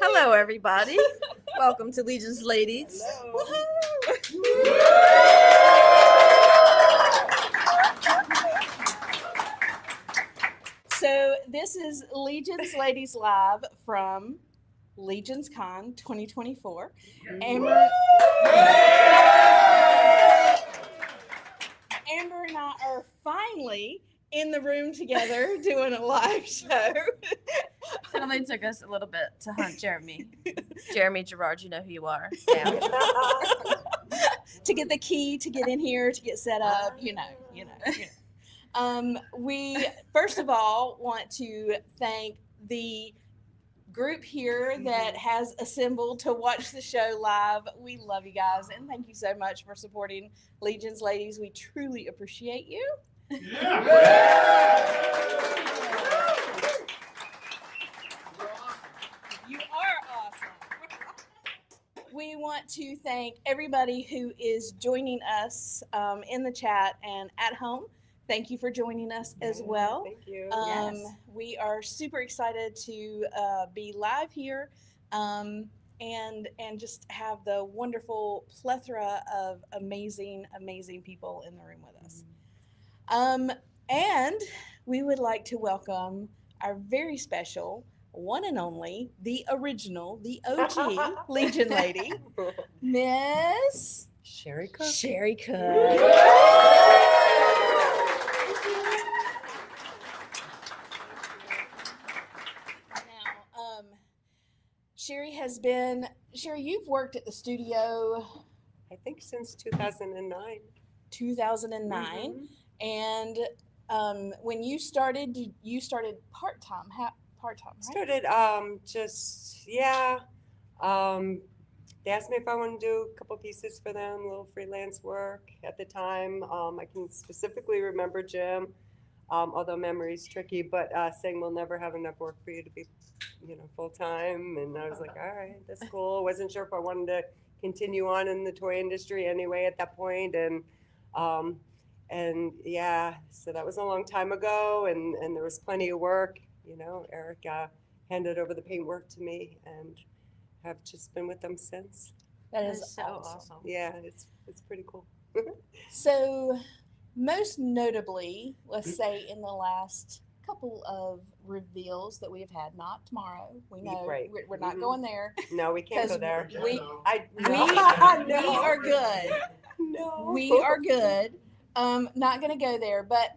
Hello, everybody. Welcome to Legion's Ladies. So this is Legion's Ladies Live from LegionsCon 2024. Amber and I are finally in the room together doing a live show. It only took us a little bit to hunt Jeremy. Jeremy Gerard, you know who you are. Yeah. To get the key to get in here, to get set up, you know. We first of all want to thank the group here that has assembled to watch the show live. We love you guys, and thank you so much for supporting Legion's Ladies. We truly appreciate you. You are awesome. We want to thank everybody who is joining us in the chat and at home. Thank you for joining us as well. Thank you. We are super excited to be live here and just have the wonderful plethora of amazing people in the room with us. And we would like to welcome our very special one and only, the original, the OG Legion lady, Miss Sherri Cook. Sherri Cook. Now, Sherri, you've worked at the studio, I think since 2009. 2009, and when you started part-time, part-time, right? Started they asked me if I want to do a couple pieces for them, a little freelance work at the time. I can specifically remember Jim, although memory's tricky, but saying we'll never have enough work for you to be, full time. And I was like, all right, that's cool. Wasn't sure if I wanted to continue on in the toy industry anyway at that point. And yeah, so that was a long time ago, and there was plenty of work. Eric handed over the paintwork to me, and have just been with them since. That is so awesome. Yeah, it's pretty cool. So, most notably, let's say in the last couple of reveals that we've had, not tomorrow. We know Right. we're not going there. No, we can't go there. We No. are good. No. We are good. Not going to go there, but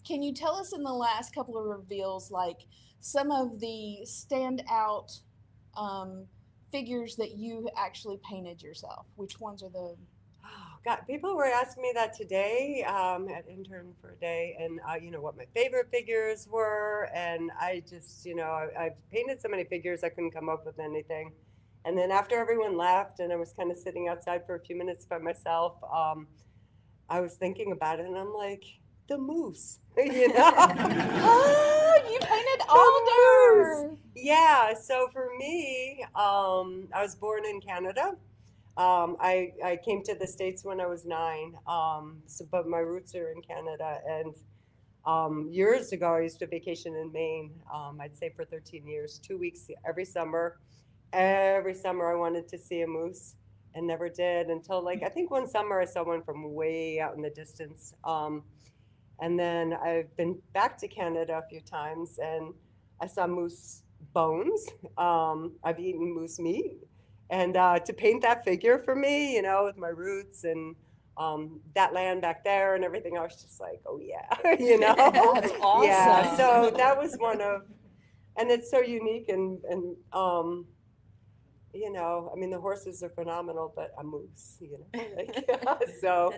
can you tell us in the last couple of reveals, like some of the standout figures that you actually painted yourself? Which ones are the? Oh, God, people were asking me that today at Intern for a day, and what my favorite figures were, and I just I've painted so many figures I couldn't come up with anything. And then after everyone left, and I was kind of sitting outside for a few minutes by myself, I was thinking about it, and I'm like, the moose, Oh, you painted Alder. Yeah, so for me, I was born in Canada. I came to the States when I was 9, but my roots are in Canada. And years ago, I used to vacation in Maine, I'd say for 13 years, 2 weeks every summer. Every summer I wanted to see a moose and never did until I think one summer I saw one from way out in the distance. And then I've been back to Canada a few times, and I saw moose bones. I've eaten moose meat. And to paint that figure for me, with my roots and that land back there and everything, I was just like, oh, yeah, That's awesome. Yeah, so that was one of, and it's so unique. And the horses are phenomenal, but a moose, so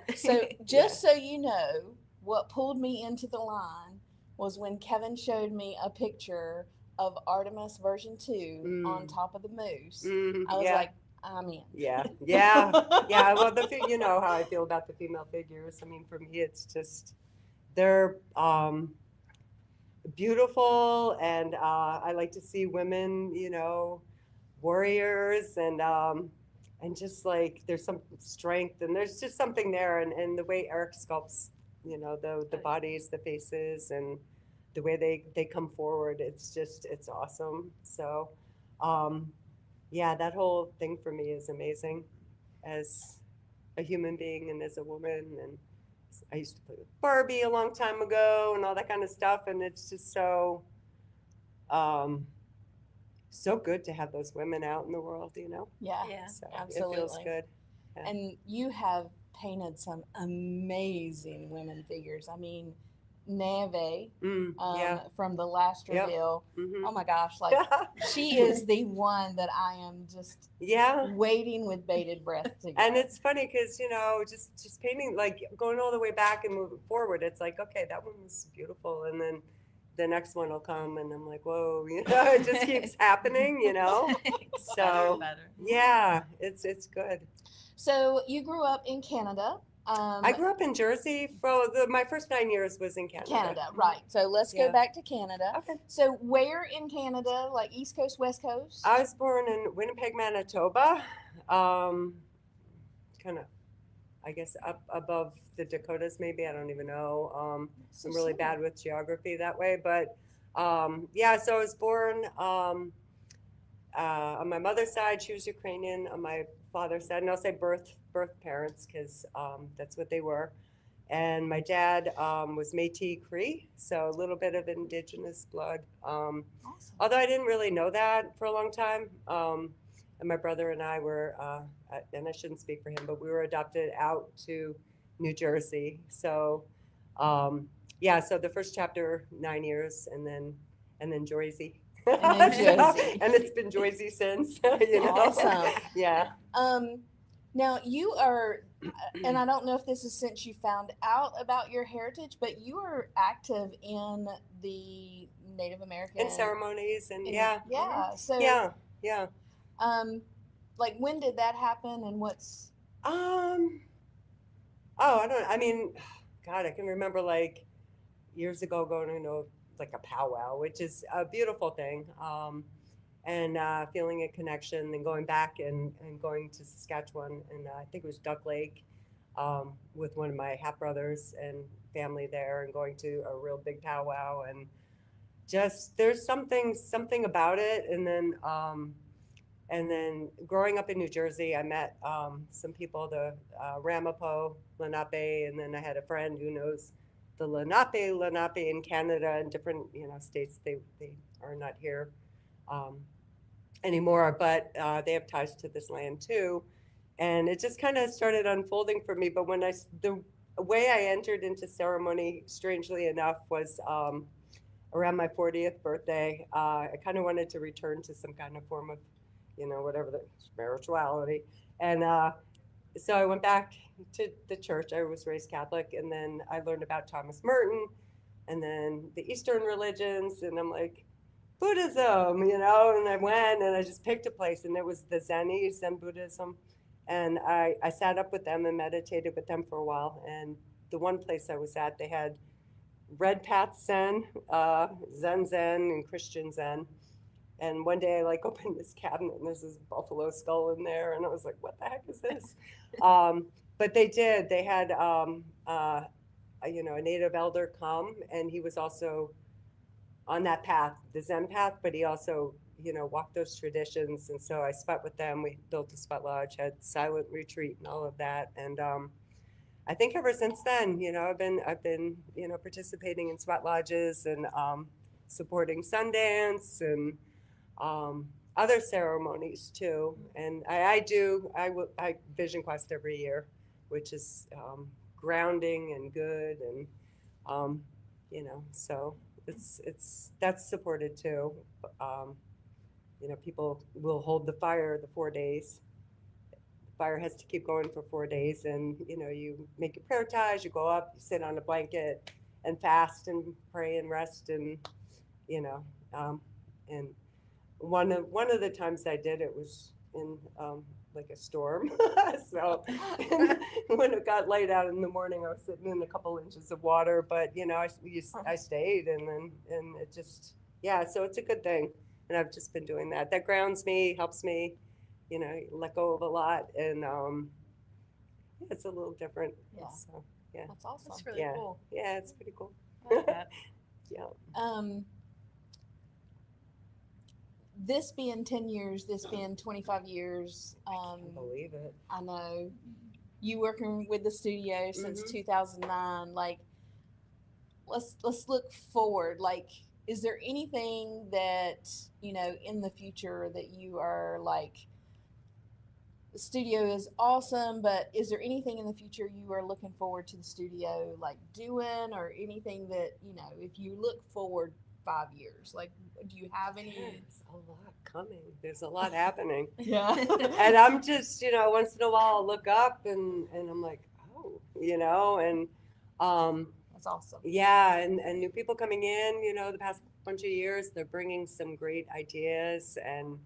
just so you know, what pulled me into the line was when Kevin showed me a picture of Artemis version 2 on top of the moose. I was like, I'm in. Yeah. Well, you know how I feel about the female figures. I mean, for me, it's just they're beautiful, and I like to see women, warriors, and just like there's some strength, and there's just something there, and the way Eric sculpts the bodies, the faces, and the way they come forward. It's awesome. So, um, yeah, that whole thing for me is amazing as a human being and as a woman. And I used to play with Barbie a long time ago and all that kind of stuff. And it's just um, so good to have those women out in the world. Yeah, Yeah. So absolutely. it feels good. Yeah. And you have painted some amazing women figures. I mean, Neve Yeah. from the last Yep. reveal. Hmm. Oh my gosh, like she is the one that I am just Yeah. waiting with bated breath to get. And it's funny because just painting, like going all the way back and moving forward, it's like, okay, that one was beautiful, and then the next one will come, and I'm like, whoa, it just keeps happening. So Better. yeah, it's good. So you grew up in Canada. I grew up in Jersey. For my first 9 years was in Canada. Canada, right. So let's go Yeah. back to Canada. Okay. So where in Canada, like East Coast, West Coast? I was born in Winnipeg, Manitoba. Kind of, I guess, up above the Dakotas, maybe. I don't even know. I'm really bad with geography that way. But yeah, so I was born on my mother's side, she was Ukrainian. On my father's side, and I'll say birth parents because that's what they were. And my dad was Métis Cree, so a little bit of indigenous blood. Awesome. Although I didn't really know that for a long time. And my brother and I were, and I shouldn't speak for him, but we were adopted out to New Jersey. So, yeah, so the first chapter, 9 years, and then Jersey. And then Jersey. And it's been Jersey since. Awesome. Yeah. Now you are, and I don't know if this is since you found out about your heritage, but you are active in the Native American And ceremonies and in- yeah. yeah. So Yeah. like when did that happen, and what's Oh, I mean, God, I can remember like years ago going to like a powwow, which is a beautiful thing. And feeling a connection and going back and going to Saskatchewan. And I think it was Duck Lake with one of my half brothers and family there and going to a real big powwow. And just there's something about it. And then growing up in New Jersey, I met some people, the Ramapo, Lenape, and then I had a friend who knows the Lenape in Canada and different states. They are not here anymore, but they have ties to this land too. And it just kind of started unfolding for me. But the way I entered into ceremony, strangely enough, was around my 40th birthday. I kind of wanted to return to some kind of form of whatever the spirituality. And so I went back to the church. I was raised Catholic, and then I learned about Thomas Merton and then the Eastern religions. And I'm like, Buddhism, and I went and I just picked a place, and it was the Zen Buddhism. And I sat up with them and meditated with them for a while. And the one place I was at, they had Red Path Zen, Zen, and Christian Zen. And one day I opened this cabinet and there's this buffalo skull in there. And I was like, what the heck is this? But they had, a native elder come, and he was also on that path, the Zen path, but he also, walked those traditions. And so I sweat with them. We built a sweat lodge, had silent retreat and all of that. And I think ever since then, I've been, participating in sweat lodges and supporting Sundance and other ceremonies too. And I Vision Quest every year, which is grounding and good, and so that's supported too. People will hold the fire the 4 days. The fire has to keep going for 4 days, and you make your prayer ties, you go up, you sit on a blanket and fast and pray and rest, and and one of the times I did it was in like a storm. So when it got light out in the morning, I was sitting in a couple inches of water, but I stayed, and it just, yeah, so it's a good thing. And I've just been doing that. That grounds me, helps me, let go of a lot. And it's a little different. Yeah. So yeah, That's awesome. That's really Yeah. cool. yeah, it's pretty cool. I like that. Yeah. This being 10 years, this being 25 years, I can't believe it. I know you working with the studio since Mhm. 2009. Like, let's look forward. Like, is there anything that, you know, in the future that you are like, the studio is awesome, but is there anything in the future you are looking forward to the studio like doing, or anything that, you know, if you look forward 5 years, like, do you have any? There's a lot coming. There's a lot happening. Yeah. And I'm just, once in a while I'll look up and I'm like, oh, and That's awesome. yeah, and new people coming in, the past bunch of years, they're bringing some great ideas and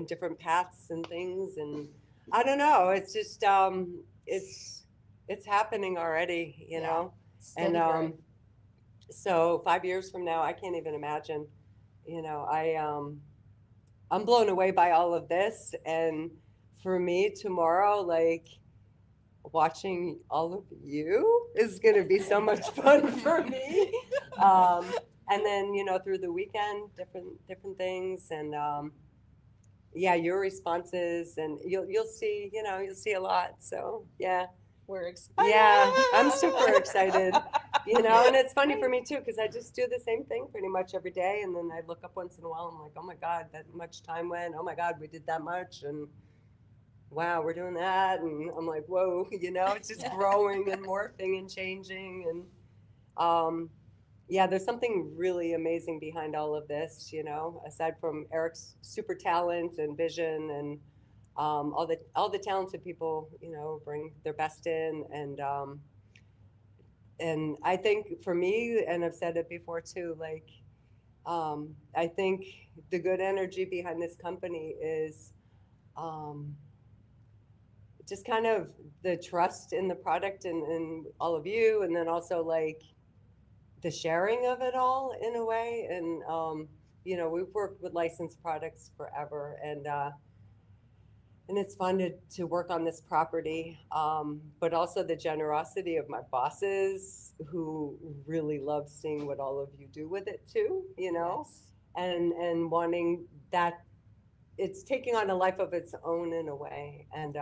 different paths and things. And I don't know, it's just, it's happening already, Yeah. and, Steady growth. so 5 years from now, I can't even imagine, I'm blown away by all of this. And for me tomorrow, like, watching all of you is going to be so much fun for me. And then, through the weekend, different things. And, yeah, your responses, and you'll see, you'll see a lot. So yeah. We're excited. Yeah, I'm super excited. And it's funny for me too, because I just do the same thing pretty much every day, and then I look up once in a while. I'm like, oh my God, that much time went. Oh my God, we did that much, and wow, we're doing that, and I'm like, whoa, it's just growing and morphing and changing, and yeah, there's something really amazing behind all of this. Aside from Eric's super talent and vision and all the talented people, bring their best in, and I think for me, and I've said it before too, like, I think the good energy behind this company is just kind of the trust in the product and all of you, and then also like the sharing of it all in a way. And we've worked with licensed products forever, and it's fun to work on this property, but also the generosity of my bosses, who really love seeing what all of you do with it too, Yes. and wanting that. It's taking on a life of its own in a way, and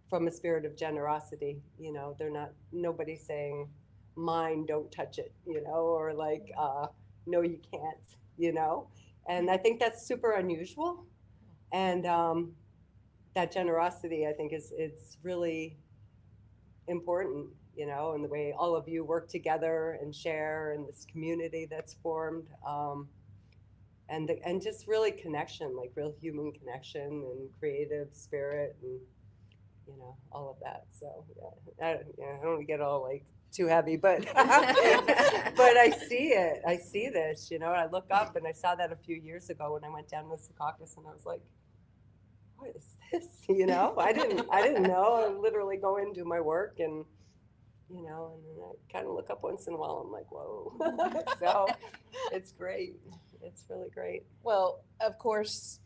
from a spirit of generosity. They're not, nobody's saying, mine, don't touch it, or like, no, you can't, and I think that's super unusual. And that generosity, I think, it's really important, in the way all of you work together and share, and this community that's formed, and just really connection, like real human connection and creative spirit, and all of that. So yeah, I don't get all like too heavy, but but I see it. I see this. I look up, and I saw that a few years ago when I went down to Secaucus, and I was like, what is this? I didn't know. I literally go in, do my work, and and then I kind of look up once in a while. I'm like, whoa. So it's great. It's really great. Well, of course,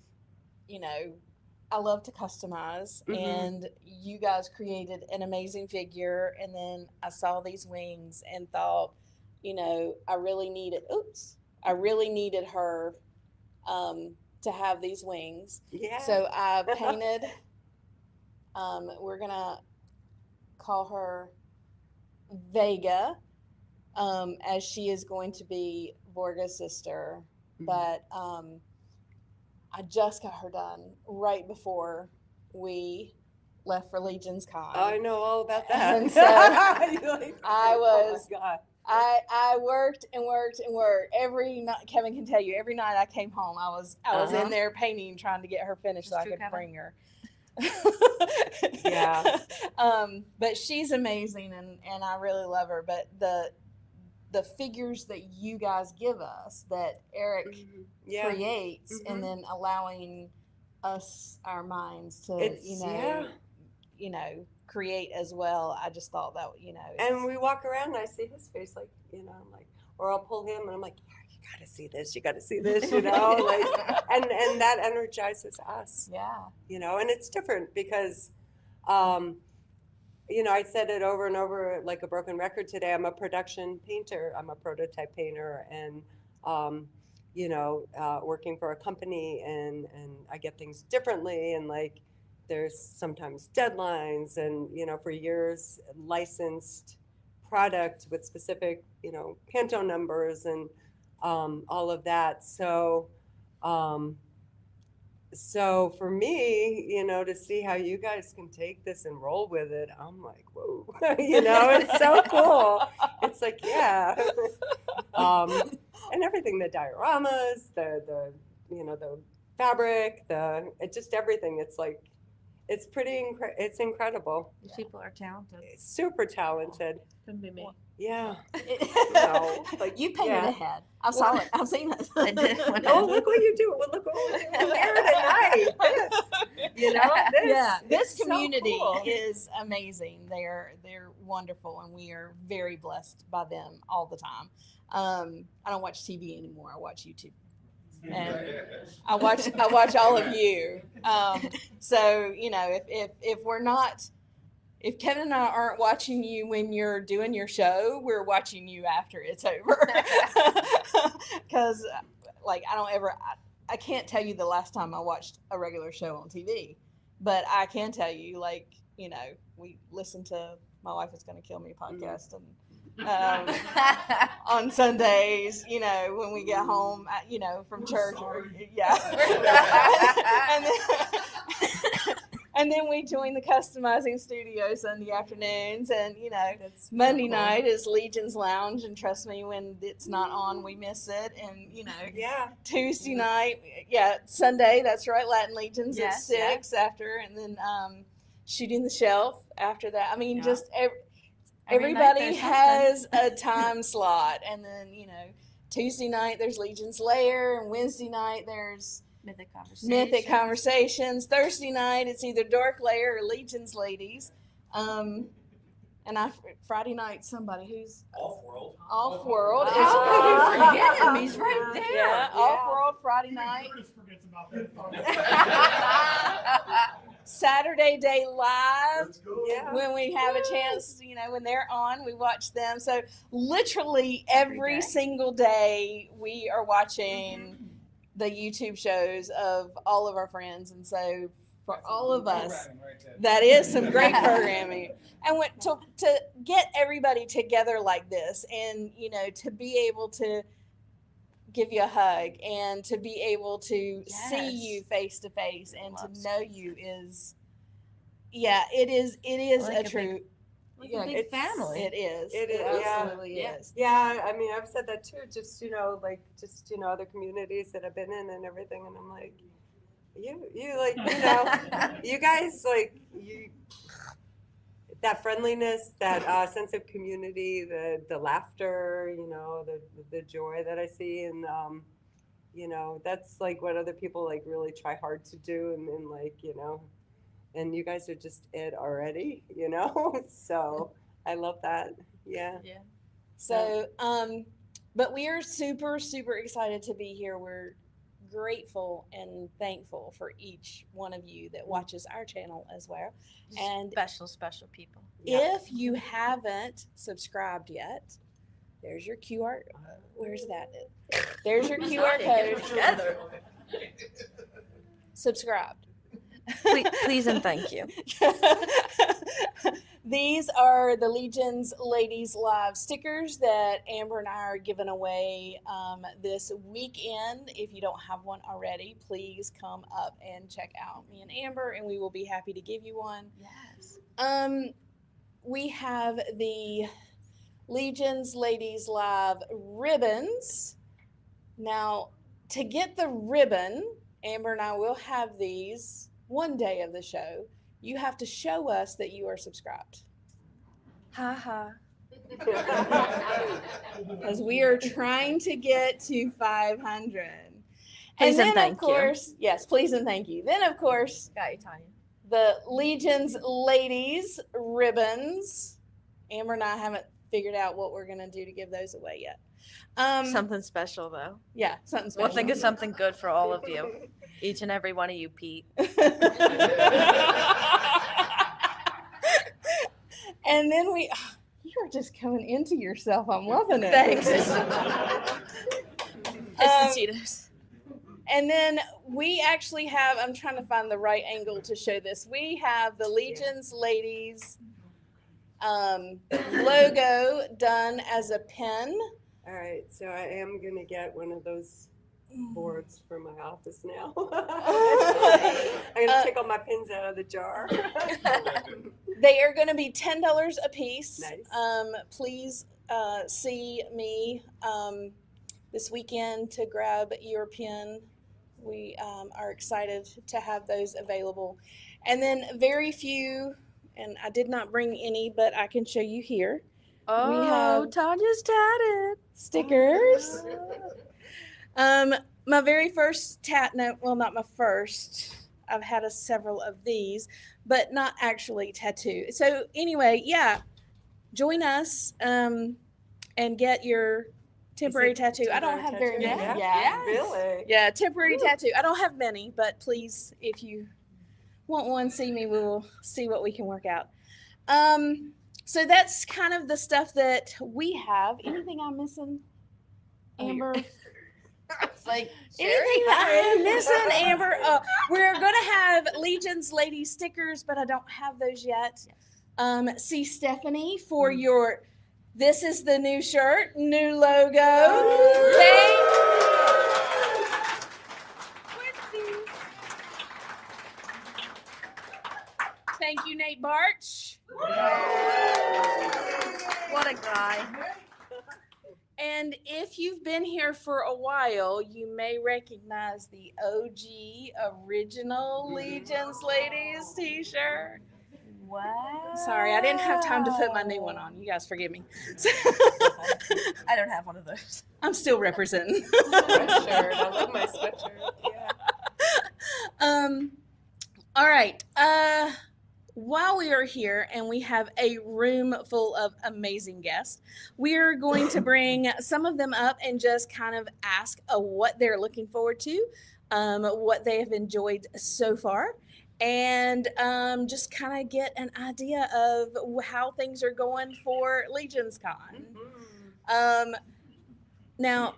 I love to customize, and you guys created an amazing figure. And then I saw these wings and thought, I really needed her to have these wings. Yeah. So I painted. We're gonna call her Vega, as she is going to be Vorga's sister. But I just got her done right before we left for LegionsCon. I know all about that. And so like, I was, oh my God. I worked and worked and worked every night. Kevin can tell you, every night I came home, I was in there painting, trying to get her finished so I could bring her. Yeah. But she's amazing, and I really love her. But the figures that you guys give us, that Eric creates, and then allowing us, our minds, to create as well. I just thought that and we walk around and I see his face, like, I'm like, or I'll pull him and I'm like, yeah, you gotta see this, like, and that energizes us. Yeah. And it's different because I said it over and over like a broken record today. I'm a production painter. I'm a prototype painter, and working for a company, and I get things differently, and like there's sometimes deadlines, and for years licensed product with specific Pantone numbers and all of that. Um, so for me, to see how you guys can take this and roll with it, I'm like, whoa, it's so cool. It's like, yeah. And everything, the dioramas, the fabric, just everything. It's like, it's it's incredible. These people are talented. It's super talented. Couldn't be me. Yeah. You painted ahead. I saw it. I've seen it. I did. Oh, look what you do. Well, look what we're doing here tonight. This so community cool. is amazing. They're wonderful, and we are very blessed by them all the time. I don't watch TV anymore. I watch YouTube, and I watch all of you. So if Kevin and I aren't watching you when you're doing your show, we're watching you after it's over. Because, I can't tell you the last time I watched a regular show on TV, but I can tell you, we listen to My Wife Is Going to Kill Me podcast and on Sundays, when we get home, from church. And then we join the customizing studio Sunday afternoons, and That's Monday cool. night is Legion's Lounge, and trust me, when it's not on, we miss it. And Yeah. Tuesday night, Sunday, that's right, Latin Legions at Yes, yeah. 6 after, and then Shooting the Shelf after that. I mean, Yeah. just Every night everybody there's has a time slot, and then Tuesday night there's Legion's Lair, and Wednesday night there's Mythic Conversations. Thursday night it's either Dark Lair or Legion's Ladies. And Friday night somebody who's Off World. How could you is forget him? He's right there. Yeah, Off World Friday night. Saturday Day Live. Yeah. When we have a chance, when they're on, we watch them. So literally every day. single day we are watching the YouTube shows of all of our friends. And so for all of us, that is some great programming. And to get everybody together like this, and to be able to give you a hug, and to be able to see you face to face, and to know you is Like a a true a big family. It is. It is, It yeah. absolutely is. Yeah, I mean, I've said that too. Just other communities that I've been in and everything, and I'm like, you guys that friendliness, that sense of community, the laughter, the joy that I see, and that's like what other people really try hard to do, and and you guys are just it already, so I love that. Yeah. So, but we are super, super excited to be here. We're grateful and thankful for each one of you that watches our channel as well. And Special people. Yeah. if you haven't subscribed yet, there's your QR. Where's that? There's your QR code. Subscribed. Please and thank you. These are the Legion's Ladies Live stickers that Amber and I are giving away this weekend. If you don't have one already, please come up and check out me and Amber, and we will be happy to give you one. Yes. We have the Legion's Ladies Live ribbons. Now, to get the ribbon, Amber and I will have these one day of the show. You have to show us that you are subscribed. Ha ha. Because we are trying to get to 500. Please and then, thank of course, yes, please and thank you. Then, of course, Got you, Tanya. the Legion's Ladies ribbons. Amber and I haven't figured out what we're going to do to give those away yet. Something special, though. Yeah, something special. We'll think of something good for all of you. Each and every one of you, Pete. And then you're just coming into yourself. I'm loving it. Thanks. It's the Cheetos. And then we actually have, I'm trying to find the right angle to show this. We have the Legions Ladies logo done as a pen. All right, so I am going to get one of those boards for my office now. I'm going to take all my pins out of the jar. They are going to be $10 a piece. Nice. Please see me this weekend to grab your pen. We are excited to have those available. And then very few, and I did not bring any, but I can show you here. Oh, We have Tanya's tatted. stickers. My very first not my first. I've had several of these, but not actually tattoo. So anyway, yeah, join us and get your temporary tattoo. I don't have very many. Yeah, really? Yeah, temporary tattoo. I don't have many, but please, if you want one, see me. We will see what we can work out. So that's kind of the stuff that we have. Anything I'm missing, Amber? It's like, Anything I'm missing, Amber? We're going to have Legions Lady stickers, but I don't have those yet. See Stephanie for your, this is the new shirt, new logo. Okay. Thank you, Nate Barch. what a guy. And if you've been here for a while, you may recognize the OG original Legions Ladies t-shirt. Wow. Sorry, I didn't have time to put my new one on. You guys forgive me. I don't have one of those. I'm still representing. Sweatshirt. I love my sweatshirt. Yeah. All right. While we are here and we have a room full of amazing guests, we are going to bring some of them up and just kind of ask what they're looking forward to, what they have enjoyed so far, and just kind of get an idea of how things are going for LegionsCon. Now,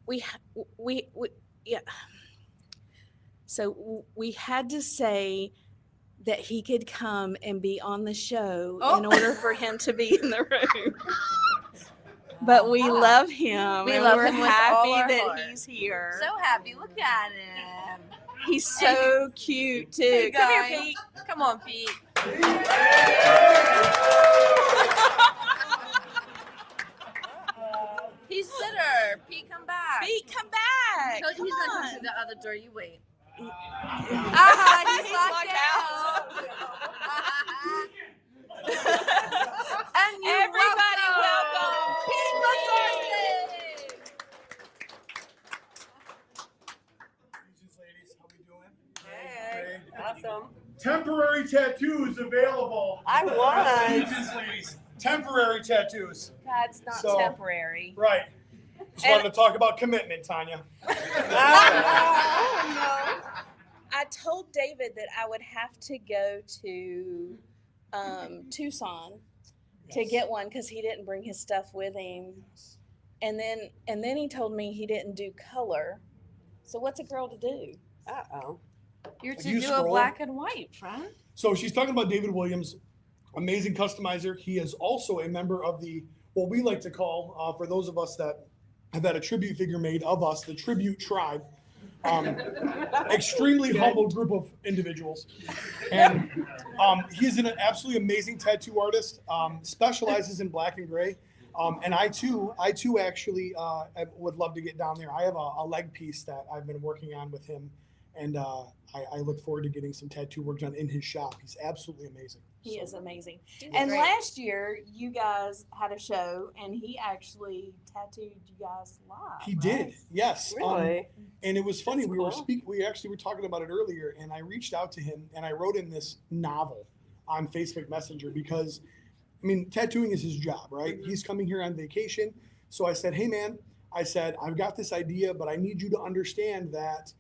yeah. So we had to say that he could come and be on the show in order for him to be in the room. But we love him. We and love we're him with all happy our that heart. he's here. So happy. Look at him. He's so cute too. Hey, Come here, guy. Pete. Come on, Pete. He's bitter. Pete, come back. Pete, come back. He's Come not on. going through the other door. You wait. He's He's locked out. And you Everybody welcome Pete McCarthy. Legions ladies, how we doing? Hey, awesome. Temporary tattoos available. I want. Legions ladies, temporary tattoos. That's not So- temporary. Right. Just wanted to talk about commitment, Tanya. I told David that I would have to go to Tucson to Yes. get one because he didn't bring his stuff with him. And then he told me he didn't do color. So what's a girl to do? Uh-oh. You're to You do a scroll. black and white, friend. So she's talking about David Williams, amazing customizer. He is also a member of what we like to call, for those of us that have had a tribute figure made of us, the Tribute Tribe. Extremely humble group of individuals. And he's an absolutely amazing tattoo artist, specializes in black and gray. And I too actually would love to get down there. I have a leg piece that I've been working on with him. And I look forward to getting some tattoo work done in his shop. He's absolutely amazing. He is amazing. He's And great. last year, you guys had a show, and he actually tattooed you guys live. He right? did, yes. Really? And it was funny. That's We cool. we actually were talking about it earlier, and I reached out to him and I wrote him this novel on Facebook Messenger because, I mean, tattooing is his job, right? Mm-hmm. He's coming here on vacation. So I said, hey man, I've got this idea, but I need you to understand that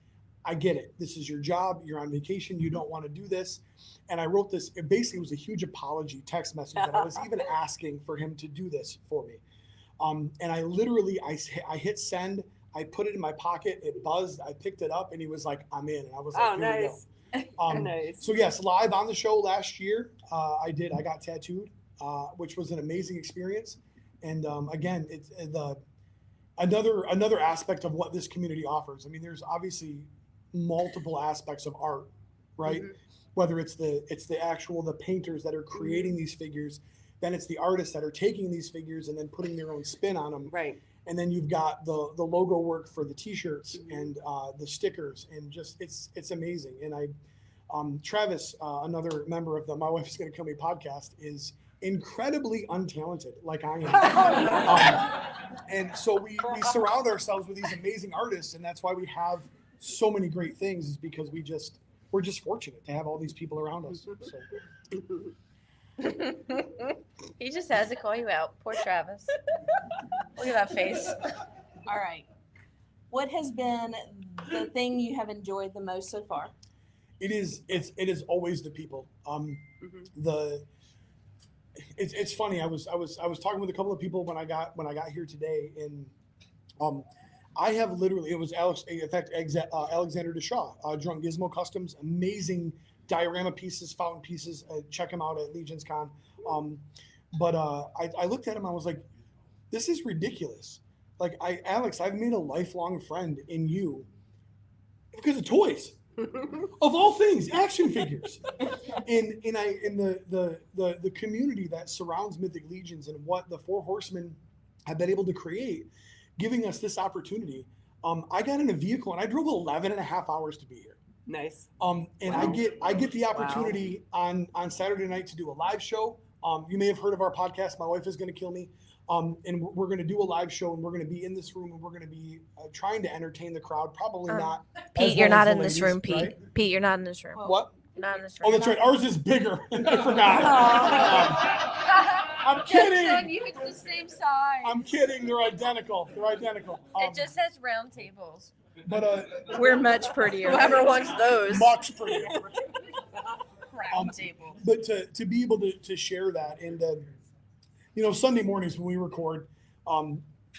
I get it. This is your job. You're on vacation. You don't want to do this. And I wrote this. It basically was a huge apology text message that I was even asking for him to do this for me. And I literally, I hit send. I put it in my pocket. It buzzed. I picked it up, and he was like, "I'm in." And I was like, Oh, "Here nice. we go." Nice. So yes, live on the show last year, I got tattooed, which was an amazing experience. And again, it's another aspect of what this community offers. I mean, there's obviously multiple aspects of art, right? Mhm. Whether it's the painters that are creating these figures, then it's the artists that are taking these figures and then putting their own spin on them. Right. And then you've got the logo work for the T-shirts and the stickers, and just it's amazing. And Travis, another member of the My Wife Is Going to Kill Me podcast, is incredibly untalented, like I am. And so we surround ourselves with these amazing artists, and that's why we have so many great things, is because we're just fortunate to have all these people around us. So. He just has to call you out. Poor Travis. Look at that face. All right. What has been the thing you have enjoyed the most so far? It is always the people. It's funny. I was talking with a couple of people when I got here today, and I have literally, it was Alexander Deshaw, Drunk Gizmo Customs, amazing diorama pieces, fountain pieces. Check him out at LegionsCon. But I looked at him. I was like, this is ridiculous. Like, Alex, I've made a lifelong friend in you because of toys. Of all things, action figures. In the community that surrounds Mythic Legions and what the Four Horsemen have been able to create, giving us this opportunity. I got in a vehicle and I drove 11 and a half hours to be here. Nice. And Wow. I get the opportunity on Saturday night to do a live show. You may have heard of our podcast, My Wife Is Going to Kill Me. And we're going to do a live show, and we're going to be in this room, and we're going to be trying to entertain the crowd. Probably not. Pete, as you're well as not the in this ladies, room, Pete. right? Pete, you're not in this room. What? You're not in this Oh, room. that's right. Ours is bigger. I forgot. I'm Just showing kidding. you it's the same size. I'm kidding. They're identical. It just has round tables. But We're much prettier. Whoever wants those. much prettier. Round tables. But to be able to share that, and Sunday mornings when we record,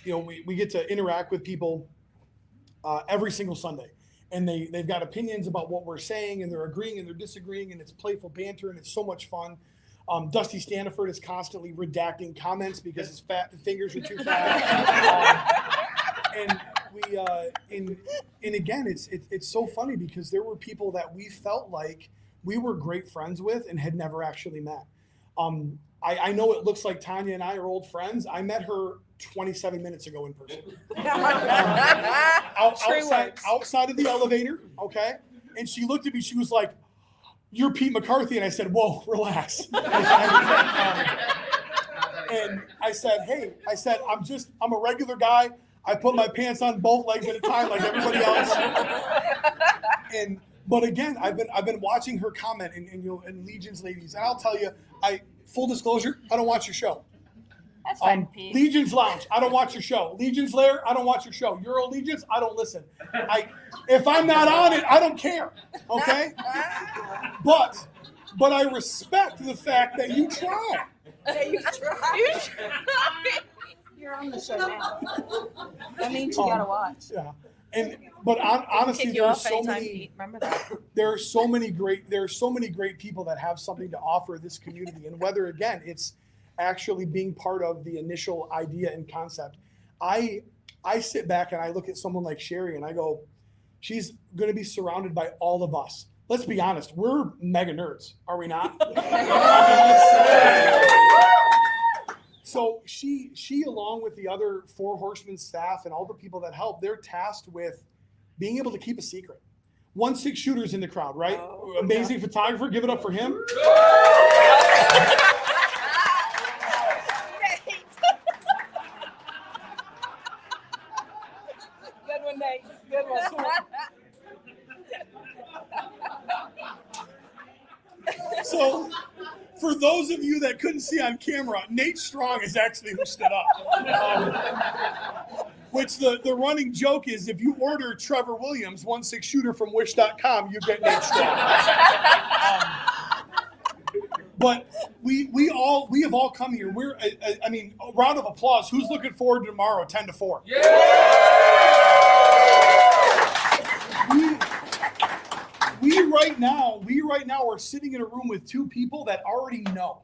we get to interact with people every single Sunday, and they've got opinions about what we're saying, and they're agreeing and they're disagreeing, and it's playful banter, and it's so much fun. Dusty Staniford is constantly redacting comments because his fingers are too fat. And again, it's so funny because there were people that we felt like we were great friends with and had never actually met. I know it looks like Tanya and I are old friends. I met her 27 minutes ago in person. Outside of the elevator, okay? And she looked at me, she was like, "You're Pete McCarthy." And I said, "Whoa, relax." And I said, "Hey," I'm a regular guy. I put my pants on both legs at a time like everybody else. But again, I've been watching her comment in Legions ladies, and I'll tell you, full disclosure, I don't watch your show. That's fine, Pete. Legions Lounge, I don't watch your show. Legions Lair, I don't watch your show. Euro Legions, I don't listen. If I'm not on it, I don't care. Okay? But I respect the fact that you try. You're on the show now. That means you gotta watch. Yeah. But honestly, Kick you there are off so anytime, many. Pete. Remember that. There are so many great people that have something to offer this community, and whether again it's actually being part of the initial idea and concept. I sit back and I look at someone like Sherri and I go, she's going to be surrounded by all of us. Let's be honest, we're mega nerds, are we not? So she along with the other Four Horsemen staff and all the people that help, they're tasked with being able to keep a secret. 1-6 shooters in the crowd, right? Oh, Amazing photographer. Give it up for him. Good one, Nate. Good one. So for those of you that couldn't see on camera, Nate Strong is actually who stood up. Which the running joke is, if you order Trevor Williams 1/6 shooter from Wish.com, you get Nate Strong. But we have all come here. I mean, a round of applause. Who's looking forward to tomorrow, 10-4? We right now are sitting in a room with two people that already know.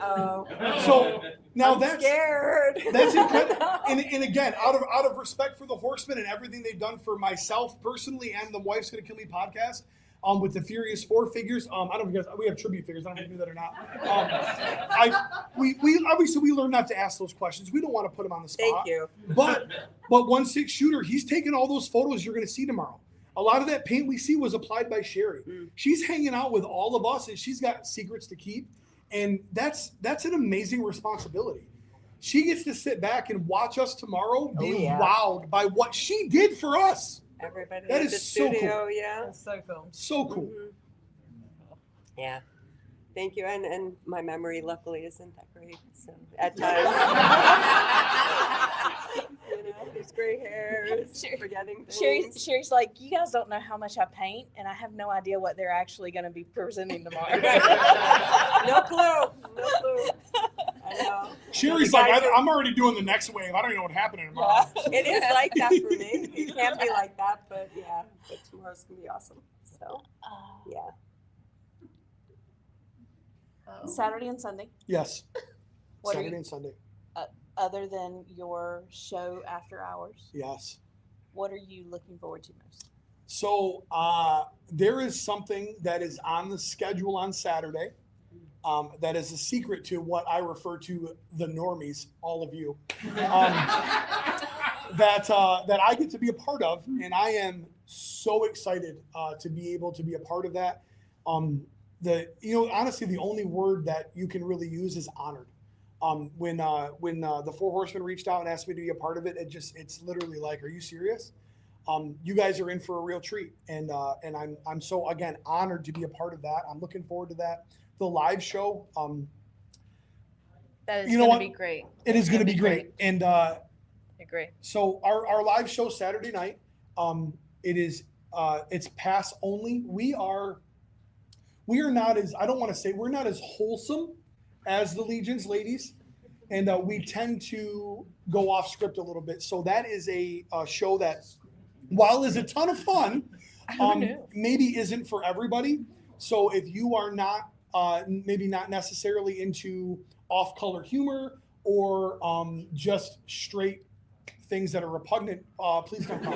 Uh-oh. So now I'm that's scared. That's incredible. And again, out of respect for the Horsemen and everything they've done for myself personally and the Wife's Gonna Kill Me podcast, with the Furious Four figures, I don't know if you guys, we have tribute figures. I don't know if you knew that or not. We obviously we learned not to ask those questions. We don't want to put them on the spot. Thank you. But 1/6 shooter, he's taking all those photos you're going to see tomorrow. A lot of that paint we see was applied by Sherri. She's hanging out with all of us, and she's got secrets to keep. And that's an amazing responsibility. She gets to sit back and watch us tomorrow be wowed by what she did for us. Everybody That at is the so studio, cool. yeah. That's so cool. So cool. Yeah. Thank you. And my memory luckily isn't that great. So at times, there's gray hairs, forgetting things. Sherry's like, you guys don't know how much I paint, and I have no idea what they're actually going to be presenting tomorrow. No clue. I know. Sherri's You like, guys I'm already doing the next wave. I don't even know what's happening tomorrow. It is like that for me. It can't be like that, but yeah. But tomorrow's gonna be awesome. So yeah. Saturday and Sunday, Yes. What are Saturday you- and Sunday. other than your show after hours, Yes. what are you looking forward to most? So there is something that is on the schedule on Saturday that is a secret to what I refer to the normies, all of you, that I get to be a part of, and I am so excited to be able to be a part of that. Honestly, the only word that you can really use is honored. When the Four Horsemen reached out and asked me to be a part of it, it's literally like, are you serious? You guys are in for a real treat, and I'm so again honored to be a part of that. I'm looking forward to that. The live show, That is You know going what? to be great. it is going to be great. And Agree. so our live show Saturday night, it's pass only. We are not as, I don't want to say we're not as wholesome as the Legions ladies, and we tend to go off script a little bit. So that is a show that, while is a ton of fun, maybe isn't for everybody. So if you are not maybe not necessarily into off-color humor or just straight things that are repugnant, please don't come.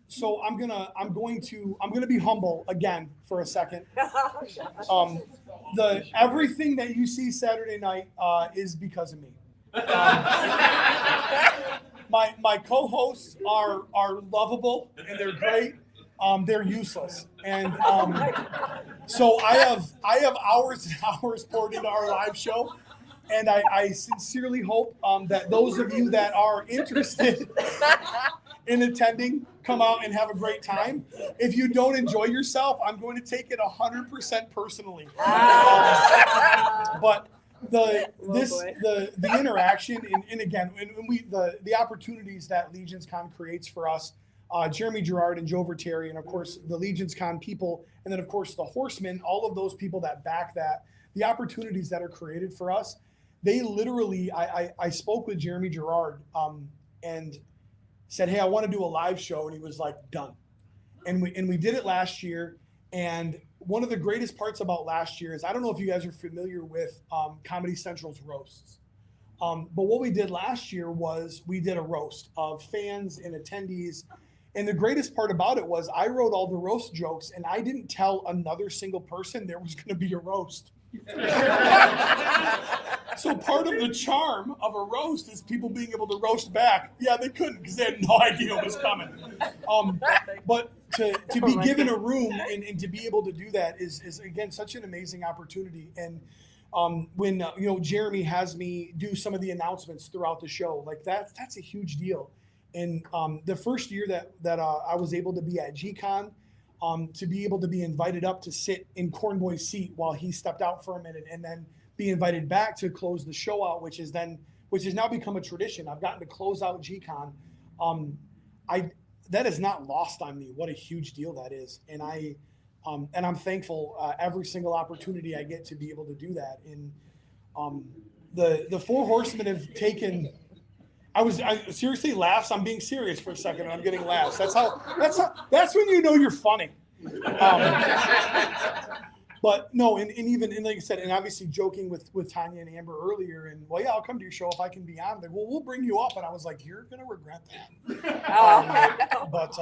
So I'm going to be humble again for a second. Everything that you see Saturday night is because of me. My co-hosts are lovable and they're great. They're useless, and so I have hours and hours poured into our live show, and I sincerely hope that those of you that are interested in attending come out and have a great time. If you don't enjoy yourself, I'm going to take it 100% personally. But the interaction and again, the opportunities that LegionsCon creates for us, Jeremy Gerard and Joe Verteri, and of course the LegionsCon people, and then of course the Horsemen, all of those people that back that, the opportunities that are created for us, they literally, I spoke with Jeremy Gerard and said, hey, I want to do a live show, and he was like, done. And we did it last year, and one of the greatest parts about last year is, I don't know if you guys are familiar with Comedy Central's roasts. But what we did last year was we did a roast of fans and attendees. And the greatest part about it was I wrote all the roast jokes, and I didn't tell another single person there was going to be a roast. So part of the charm of a roast is people being able to roast back. Yeah, they couldn't because they had no idea what was coming. But to be given a room and to be able to do that is again such an amazing opportunity. And when Jeremy has me do some of the announcements throughout the show, like that's a huge deal. And the first year that I was able to be at GCon, to be able to be invited up to sit in Cornboy's seat while he stepped out for a minute, and then be invited back to close the show out, which has now become a tradition. I've gotten to close out GCon. That is not lost on me. What a huge deal that is, and I'm thankful every single opportunity I get to be able to do that. And the Four Horsemen have taken. I seriously laughs. I'm being serious for a second, and I'm getting laughs. That's when you know you're funny. But no, and like I said, and obviously joking with Tanya and Amber earlier, and well, yeah, I'll come to your show if I can be on there. Well, we'll bring you up, and I was like, you're gonna regret that. But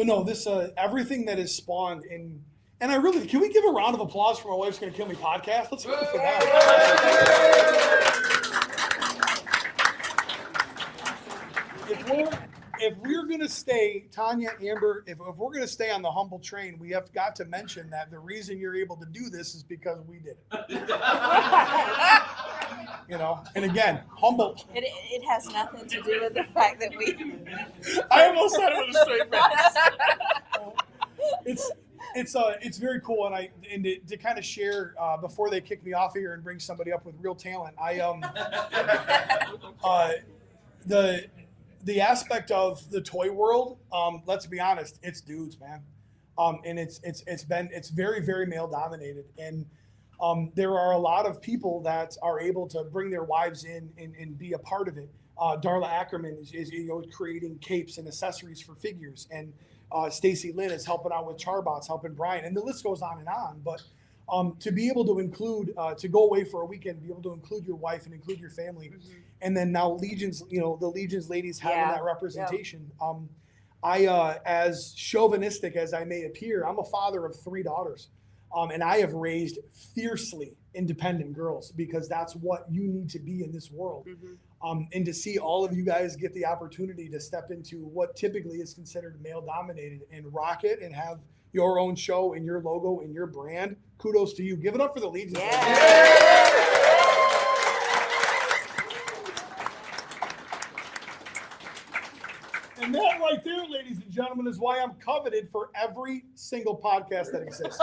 no, this everything that is spawned in, and I really can we give a round of applause for My Wife's Gonna Kill Me podcast? Let's go for that. If we're going to stay, Tanya, Amber, if we're going to stay on the humble train, we have got to mention that the reason you're able to do this is because we did it. And again, humble. It has nothing to do with the fact that we. I almost said it with a straight face. It's very cool, and to kind of share before they kick me off here and bring somebody up with real talent, the aspect of the toy world, let's be honest, it's dudes, man. And it's very, very male dominated. And there are a lot of people that are able to bring their wives in and be a part of it. Darla Ackerman is creating capes and accessories for figures. And Stacy Lynn is helping out with Charbots, helping Brian. And the list goes on and on. But to be able to include, to go away for a weekend, be able to include your wife and include your family. Mm-hmm. And then now Legions, the Legions ladies having that representation. Yeah. As chauvinistic as I may appear, I'm a father of 3 daughters. And I have raised fiercely independent girls because that's what you need to be in this world. Mm-hmm. And to see all of you guys get the opportunity to step into what typically is considered male dominated and rock it and have your own show and your logo and your brand, kudos to you. Give it up for the Legions. Yeah. And that right there, ladies and gentlemen, is why I'm coveted for every single podcast that exists.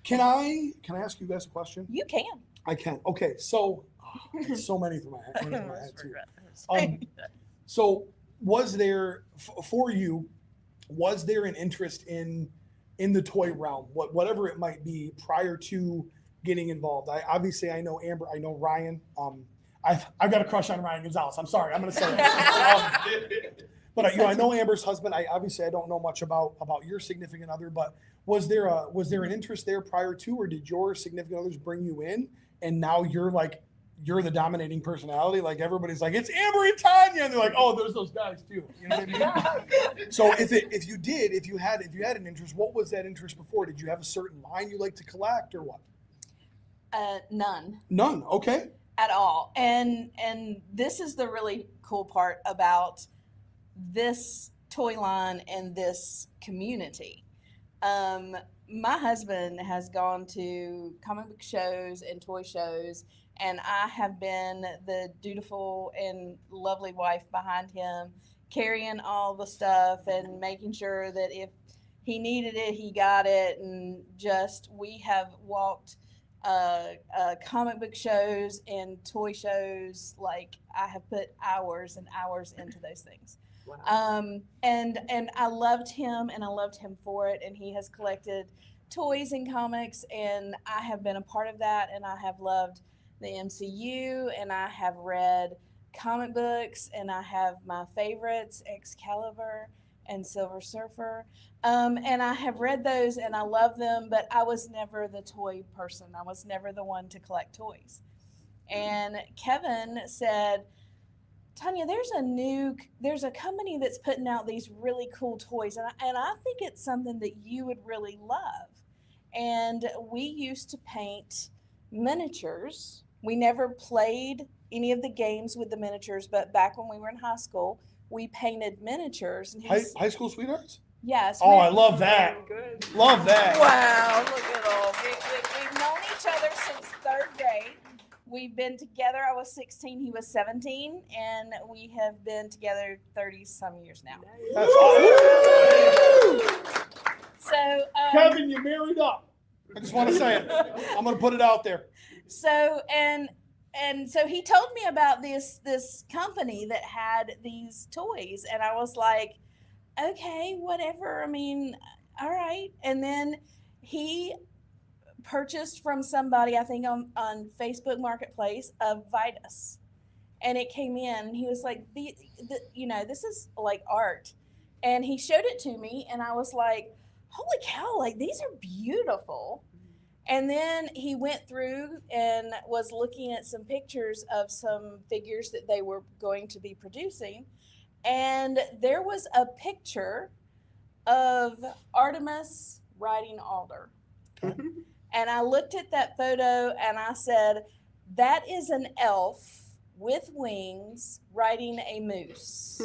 Can I ask you guys a question? You can. I can. Okay, so so many through my head too. So was there for you? Was there an interest in the toy realm, whatever it might be, prior to getting involved? I know Amber, I know Ryan. I've got a crush on Ryan Gonzalez. I'm sorry, I'm going to say it. But I know Amber's husband. I don't know much about your significant other. But was there an interest there prior to, or did your significant others bring you in, and now you're the dominating personality? Like everybody's like, it's Amber and Tanya, and they're like, oh, there's those guys too. You know what I mean? So if you had an interest, what was that interest before? Did you have a certain line you like to collect, or what? None. None. Okay. At all. And this is the really cool part about this toy line and this community. My husband has gone to comic book shows and toy shows, and I have been the dutiful and lovely wife behind him, carrying all the stuff and making sure that if he needed it, he got it. And just, we have walked comic book shows and toy shows. Like, I have put hours and hours into those things. Wow. And I loved him, and I loved him for it. And he has collected toys and comics, and I have been a part of that. And I have loved the MCU, and I have read comic books, and I have my favorites, Excalibur and Silver Surfer. And I have read those, and I love them, but I was never the toy person. I was never the one to collect toys. And Kevin said, Tanya, there's a company that's putting out these really cool toys, and I think it's something that you would really love. And we used to paint miniatures. We never played any of the games with the miniatures, but back when we were in high school, we painted miniatures. And high school sweethearts? Yes. Oh, I love that. Good. Love that. Wow, look at all. We've known each other since 3rd grade. We've been together. I was 16, he was 17, and we have been together 30-some years now. That's awesome. So, Kevin, you married up. I just want to say it. I'm going to put it out there. so so he told me about this company that had these toys, and I was like, okay, whatever. I mean, all right. And then he purchased from somebody, I think on Facebook Marketplace, a Vitus, and it came in, and he was like, this is like art, and he showed it to me, and I was like, holy cow, like these are beautiful. And then he went through and was looking at some pictures of some figures that they were going to be producing, and there was a picture of Artemis riding Alder. Okay. And I looked at that photo and I said, that is an elf with wings riding a moose.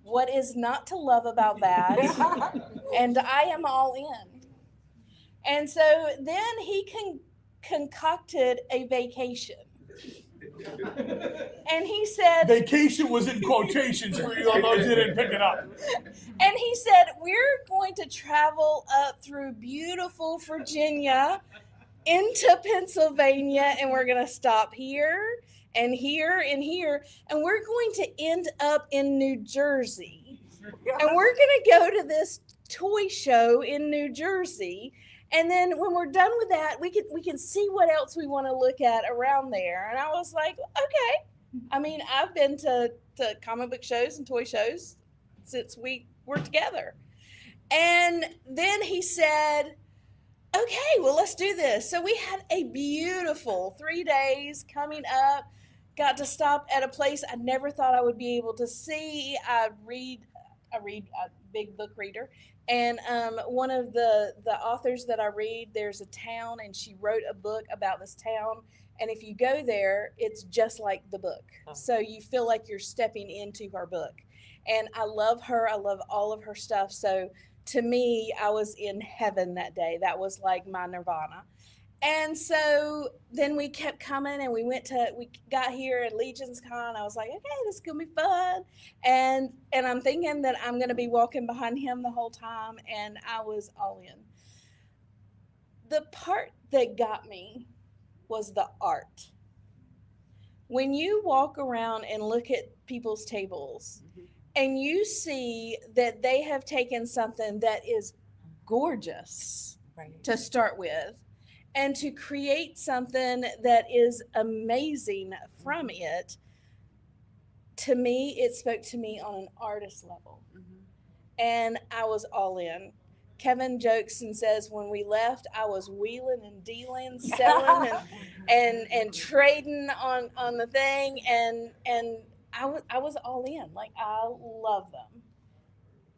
What is not to love about that? And I am all in. And so then he concocted a vacation. And he said, Vacation was in quotations for you, although you didn't pick it up. and he said, we're going to travel up through beautiful Virginia into Pennsylvania, and we're going to stop here and here and here, and we're going to end up in New Jersey. And we're going to go to this toy show in New Jersey. And then when we're done with that, we can see what else we want to look at around there. And I was like, okay. I mean, I've been to comic book shows and toy shows since we were together. And then he said, okay, well, let's do this. So we had a beautiful 3 days coming up. Got to stop at a place I never thought I would be able to see. I read a big book reader. And one of the authors that I read, there's a town, and she wrote a book about this town. And if you go there, it's just like the book. So you feel like you're stepping into her book. And I love her. I love all of her stuff. So to me, I was in heaven that day. That was like my nirvana. And so then we kept coming, and we got here at LegionsCon. I was like, okay, this is going to be fun. And I'm thinking that I'm going to be walking behind him the whole time. And I was all in. The part that got me was the art. When you walk around and look at people's tables, and you see that they have taken something that is gorgeous to start with, and to create something that is amazing from it, to me, it spoke to me on an artist level. And I was all in. Kevin jokes and says, when we left, I was wheeling and dealing, selling and trading on the thing. And I was all in. Like, I love them.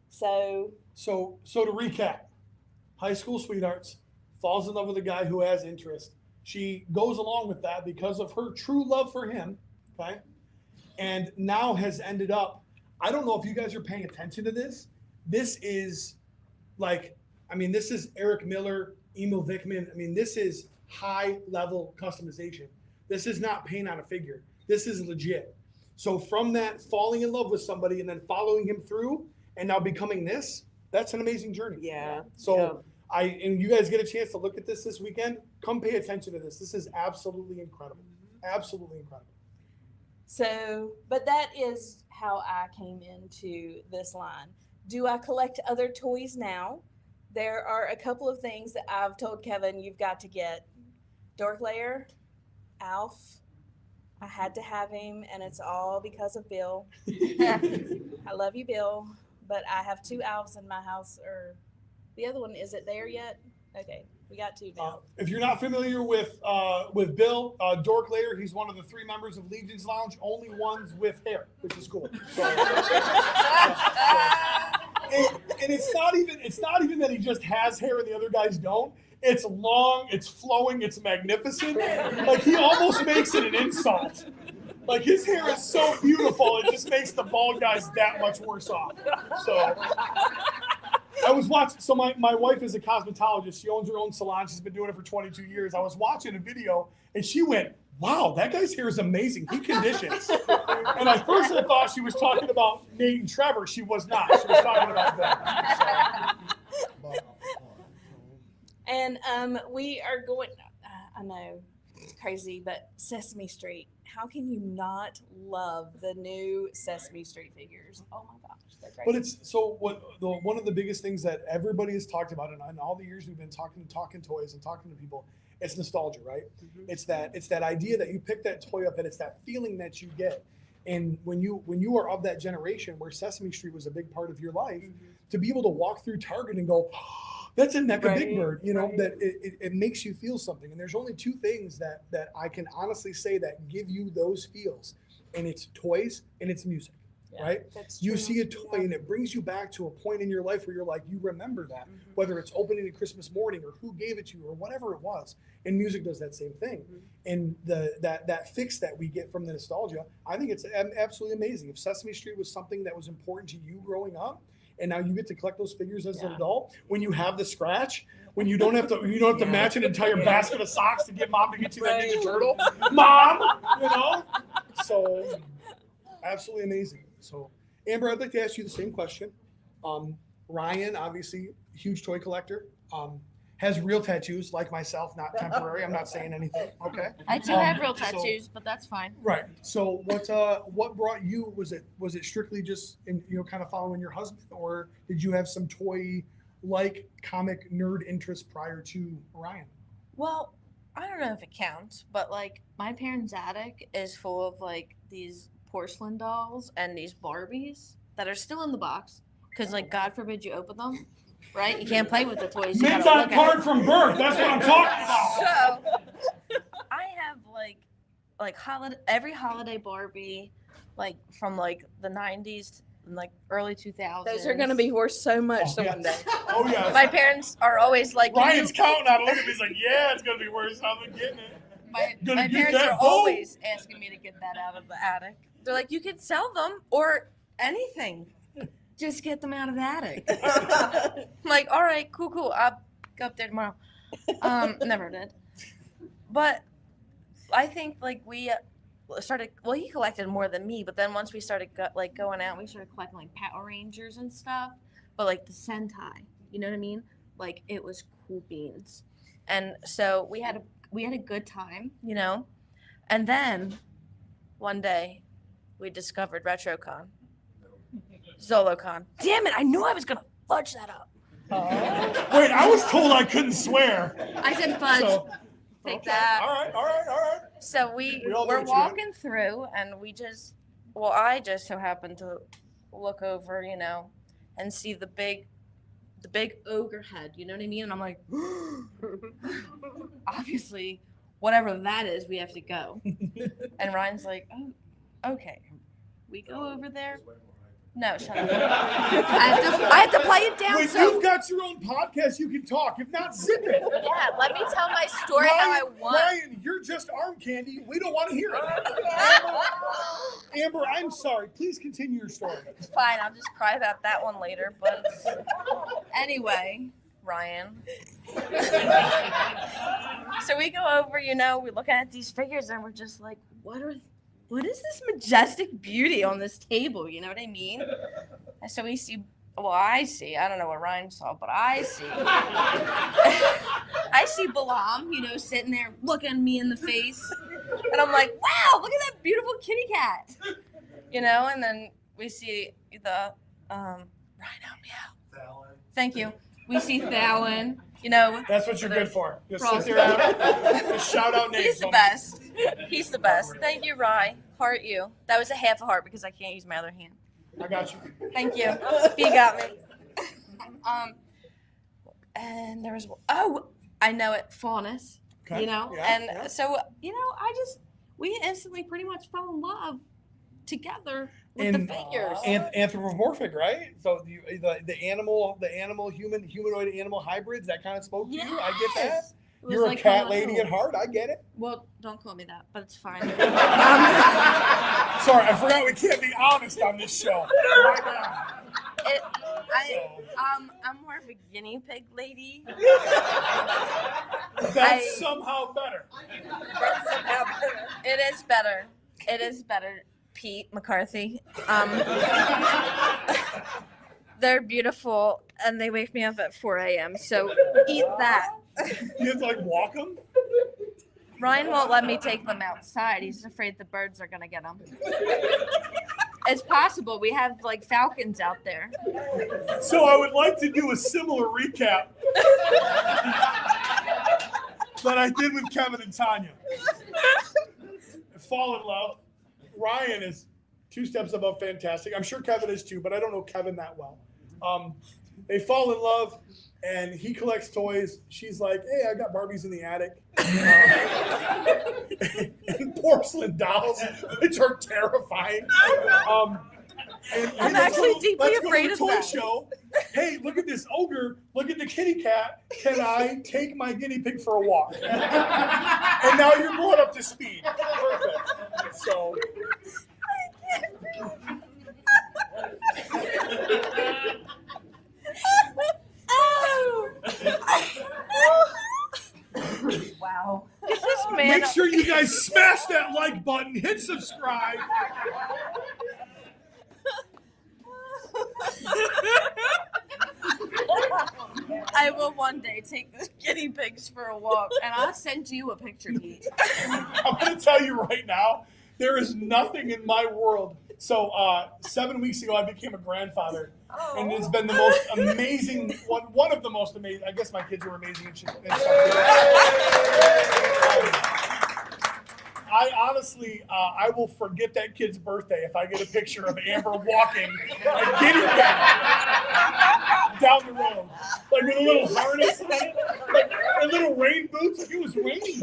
So to recap, high school sweethearts, falls in love with a guy who has interest. She goes along with that because of her true love for him, okay? And now has ended up, I don't know if you guys are paying attention to this. This is this is Eric Miller, Emil Vickman. I mean, this is high level customization. This is not paint on a figure. This is legit. So from that falling in love with somebody and then following him through and now becoming this, that's an amazing journey. Yeah. So and you guys get a chance to look at this weekend, come pay attention to this. This is absolutely incredible. Absolutely incredible. So, but that is how I came into this line. Do I collect other toys now? There are a couple of things that I've told Kevin you've got to get. Dork Layer, Alf. I had to have him, and it's all because of Bill. I love you, Bill, but I have 2 Alves in my house. Or the other one, is it there yet? Okay, we got 2 now. If you're not familiar with Bill, Dork Layer, he's one of the 3 members of Legion's Lounge, only ones with hair, which is cool. So, and it's not even that he just has hair and the other guys don't. It's long, it's flowing, it's magnificent. Like, he almost makes it an insult. Like, his hair is so beautiful, it just makes the bald guys that much worse off. So I was watching, so my wife is a cosmetologist. She owns her own salon. She's been doing it for 22 years. I was watching a video, and she went wow, that guy's hair is amazing. He conditions. And at first I thought she was talking about Nate and Trevor. She was not. She was talking about them. And we are going, I know it's crazy, but Sesame Street. How can you not love the new Sesame Street figures? Oh my gosh, they're crazy. But it's so one of the biggest things that everybody has talked about, and in all the years we've been talking toys and talking to people, it's nostalgia, right? Mm-hmm. It's that idea that you pick that toy up and it's that feeling that you get. And when you are of that generation where Sesame Street was a big part of your life, to be able to walk through Target and go, that's a NECA Big Bird, that it makes you feel something. And there's only two things that I can honestly say that give you those feels. And it's toys and it's music, right? You see a toy and it brings you back to a point in your life where you're like, you remember that, whether it's opening a Christmas morning or who gave it to you or whatever it was. And music does that same thing. And that fix that we get from the nostalgia, I think it's absolutely amazing. If Sesame Street was something that was important to you growing up, and now you get to collect those figures as an adult, when you have the scratch, when you don't have to match an entire basket of socks to get mom to get you that Ninja Turtle, mom, so absolutely amazing. So Amber, I'd like to ask you the same question. Ryan, obviously huge toy collector, has real tattoos like myself, not temporary. I'm not saying anything. Okay. I do have real tattoos, but that's fine. Right. So what brought you? Was it strictly just kind of following your husband, or did you have some toy like comic nerd interest prior to Ryan? Well, I don't know if it counts, but like my parents' attic is full of like these porcelain dolls and these Barbies that are still in the box because like God forbid you open them. Right? You can't play with the toys. Mitt's on card from birth. That's what I'm talking about. So, I have like every holiday Barbie, like from like the 90s and like early 2000s. Those are going to be worth so much one day. Oh, yeah. My parents are always like... Ryan's counting on it. Look at me. He's like, yeah, it's going to be worth something getting it. My parents are always asking me to get that out of the attic. They're like, you could sell them or anything. Just get them out of the attic. I'm like, all right, cool. I'll go up there tomorrow. Never did. But I think like we started, well, he collected more than me, but then once we started going out, we started collecting like Power Rangers and stuff, but like the Sentai, you know what I mean? Like it was cool beans. And so we had a good time, and then one day we discovered RetroCon. ZoloCon. Damn it, I knew I was going to fudge that up. Wait, I was told I couldn't swear. I said fudge. So, take that. All right. So we're walking through and I just so happened to look over, and see the big ogre head, you know what I mean? And I'm like, obviously, whatever that is, we have to go. And Ryan's like, oh, okay. We go over there. No, shut up. I have to play it down. When you've got your own podcast, you can talk. If not, zip it. Yeah, let me tell my story how I want. Ryan, you're just arm candy. We don't want to hear it. Amber, I'm sorry. Please continue your story. It's fine. I'll just cry about that one later. But anyway, Ryan. So we go over, we're looking at these figures and we're just like, what is this majestic beauty on this table? You know what I mean? And so I don't know what Ryan saw, but I see Balam, sitting there looking me in the face. And I'm like, wow, look at that beautiful kitty cat. And then we see the Rhino meow. Thank you. We see Thalen. That's what you're good for. Just sit there just shout out names. He's the best. He's the best. Thank you, Rye. Heart you. That was a half a heart because I can't use my other hand. I got you. Thank you. You got me. And there was I know it, Faunus. Okay. So we instantly pretty much fell in love together with the figures. Anthropomorphic, right? So the animal, humanoid animal hybrids, that kind of spoke to you. I get that. You're like a cat lady at heart. I get it. Well, don't call me that, but it's fine. Sorry, I forgot we can't be honest on this show. I'm more of a guinea pig lady. That's somehow better. It is better. It is better, Pete McCarthy. They're beautiful, and they wake me up at 4 a.m., so eat that. You have to like walk them? Ryan won't let me take them outside. He's afraid the birds are going to get them. It's possible. We have, like, falcons out there. So I would like to do a similar recap that I did with Kevin and Tanya. Fall in love. Ryan is 2 steps above fantastic. I'm sure Kevin is too, but I don't know Kevin that well. They fall in love, and he collects toys. She's like, hey, I got Barbies in the attic. And porcelain dolls, which are terrifying. I'm actually deeply afraid of toy that. show. Hey, look at this ogre. Look at the kitty cat. Can I take my guinea pig for a walk? And now you're brought up to speed. Perfect. So. Wow. Get this man Make up. sure you guys smash that like button, hit subscribe. I will one day take the guinea pigs for a walk, and I'll send you a picture, Pete. I'm going to tell you right now, there is nothing in my world. So 7 weeks ago, I became a grandfather, and it's been the most amazing, one of the most amazing. I guess my kids were amazing. And stuff. I honestly, I will forget that kid's birthday if I get a picture of Amber walking a guinea pig down the road, like with a little harness on it, like and little rain boots. Like it was raining.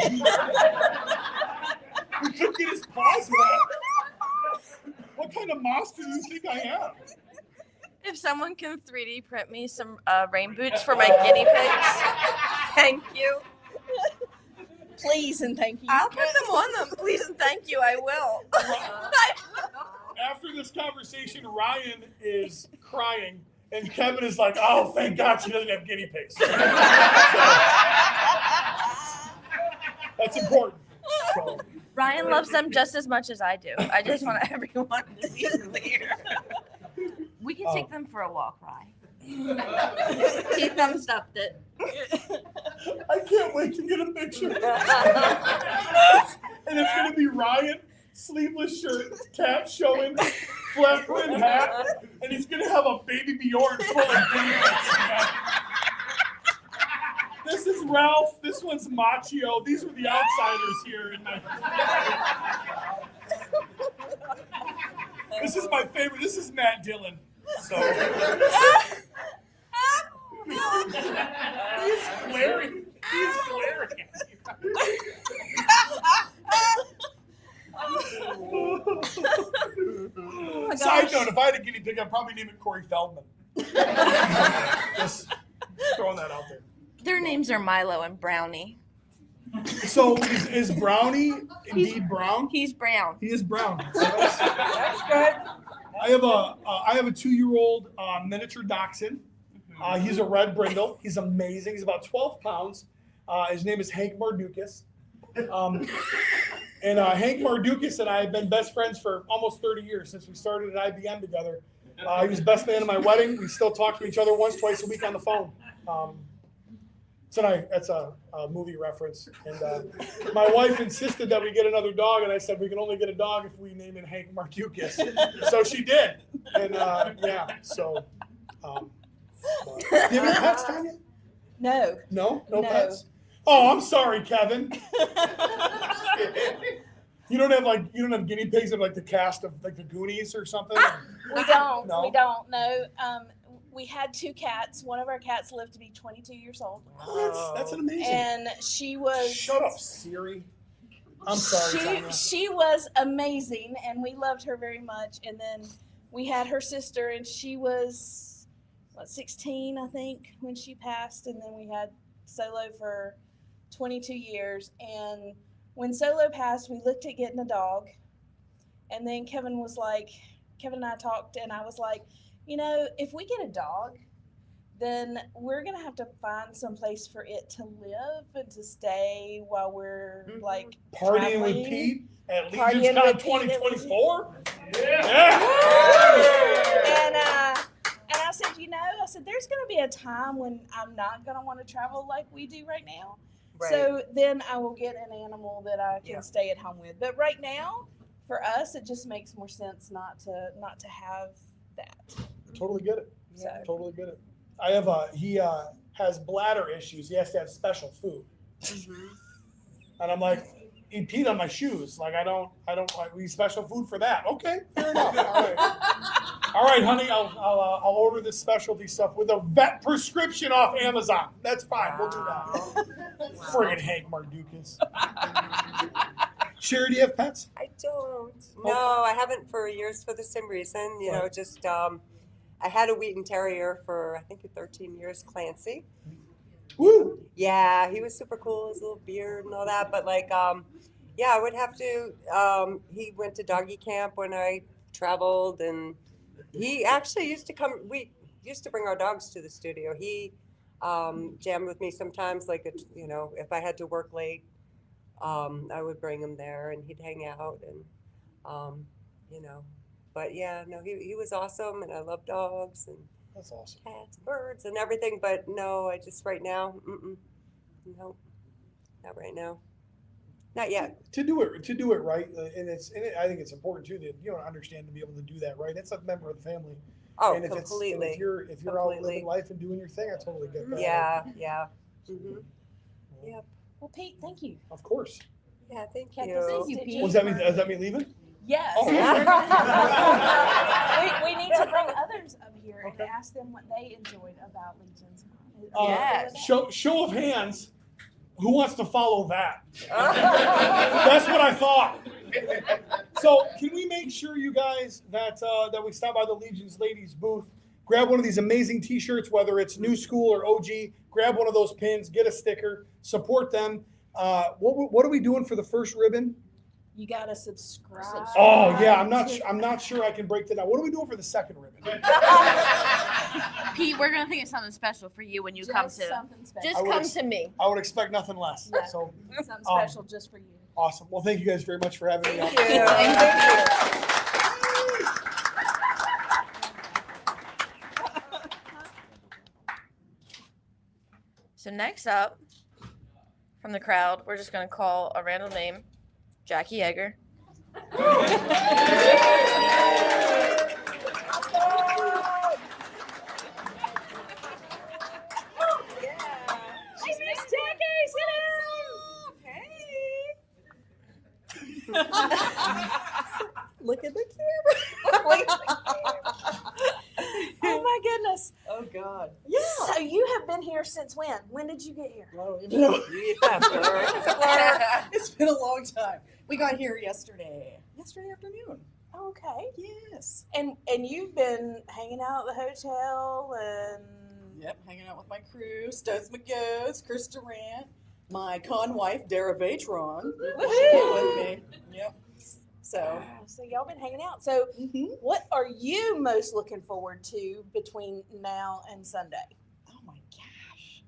We couldn't get his paws wet. What kind of monster do you think I am? If someone can 3D print me some rain boots for my guinea pigs, thank you. Please and thank you. I'll put them on them. Please and thank you. I will. After this conversation, Ryan is crying, and Kevin is like, "Oh, thank God she doesn't have guinea pigs." So, that's important. So. Ryan loves them just as much as I do. I just want everyone to be clear. We can take them for a walk, Ryan. He thumbs upped it. I can't wait to get a picture. And it's going to be Ryan, sleeveless shirt, tab showing, flat brim hat, and he's going to have a baby Bjorn full of guinea pigs. This is Ralph. This one's Machio. These were the outsiders here. This is my favorite. This is Matt Dillon. So. He's glaring. He's glaring. Side note, if I had a guinea pig, I'd probably name it Corey Feldman. Just throwing that out there. Their names are Milo and Brownie. So is Brownie indeed brown? He's brown. He is brown. That's good. I have a 2-year-old miniature dachshund. He's a red brindle. He's amazing. He's about 12 pounds. His name is Hank Mardukas. And Hank Mardukas and I have been best friends for almost 30 years since we started at IBM together. He was best man at my wedding. We still talk to each other once, twice a week on the phone. Tonight, that's a movie reference. And my wife insisted that we get another dog, and I said we can only get a dog if we name it Hank Mardukas. So she did. And yeah, so. Do you have any pets, Tanya? No. No? No No. pets? Oh, I'm sorry, Kevin. You don't have guinea pigs in like the cast of like the Goonies or something? We don't. No? We don't. No. We had 2 cats. One of our cats lived to be 22 years old. Oh, that's an amazing. And she was. Shut up, Siri. I'm sorry, Tanya. She was amazing, and we loved her very much. And then we had her sister, and she was 16, I think, when she passed. And then we had Solo for 22 years. And when Solo passed, we looked at getting a dog. And then Kevin and I talked, and I was like, you know, if we get a dog, then we're gonna have to find some place for it to live and to stay while we're like Partying with traveling. Pete at Partying LegionsCon with Pete at 2024. And I said, I said there's gonna be a time when I'm not gonna want to travel like we do right now. Right. So then I will get an animal that I can Yeah. stay at home with. But right now, for us, it just makes more sense not to have that. Totally get it. So Totally get it. I have he has bladder issues. He has to have special food. And I'm like, he peed on my shoes. Like I don't like, we need special food for that. Okay, fair enough. All right, honey, I'll order this specialty stuff with a vet prescription off Amazon. That's fine. We'll do that. Friggin' Hank Mardukas. Sherri, do you have pets? I don't. No, I haven't for years for the same reason. You know, just I had a Wheaten Terrier for I think 13 years, Clancy. Woo! Yeah, he was super cool, his little beard and all that. But like, yeah, I would have to. He went to doggy camp when I traveled, and he actually used to come. We used to bring our dogs to the studio. He jammed with me sometimes, like if I had to work late, I would bring him there, and he'd hang out, and But yeah, no, he was awesome, and I love dogs and That's awesome. cats, birds, and everything. But no, I just right now, no, not right now, not yet. To do it right, and I think it's important too that understand to be able to do that right. It's a member of the family. Oh, And if completely. if you're out living life and doing your thing, I totally get that. Yeah. Mm-hmm. Yep. well, Pete, thank you. Of course. Yeah, thank Kept you. us Thank you, interested. Pete. Does that mean leaving? Yes. Oh. we need to bring others up here and Okay. ask them what they enjoyed about LegionsCon. Yes. Show of hands. Who wants to follow that? That's what I thought. So can we make sure, you guys, that we stop by the Legions ladies booth, grab one of these amazing T-shirts, whether it's new school or OG, grab one of those pins, get a sticker, support them. What are we doing for the first ribbon? You gotta subscribe. Oh yeah, I'm not sure I can break that down. What are we doing for the second ribbon? Pete, we're gonna think of something special for you when you come Just to. something special. Just I would come ex- to me. I would expect nothing less. Yeah. So Something special just for you. awesome. Well, thank you guys very much for having me. Thank on. you. So next up, from the crowd, we're just gonna call a random name, Jackie Egger. She's Miss Jackie. Look at the camera. Oh my goodness. Oh God. Yeah. So you have been here since when? When did you get here? I don't even know. Yeah, blur. It's a blur. It's been a long time. We got here yesterday afternoon. Okay. Yes. And you've been hanging out at the hotel and Yep, hanging out with my crew, Stones McGoes, Chris Durant, my con wife, Dara Vatron. She came with me. Yep. So, so y'all been hanging out. So mhm. what are you most looking forward to between now and Sunday? Oh my gosh.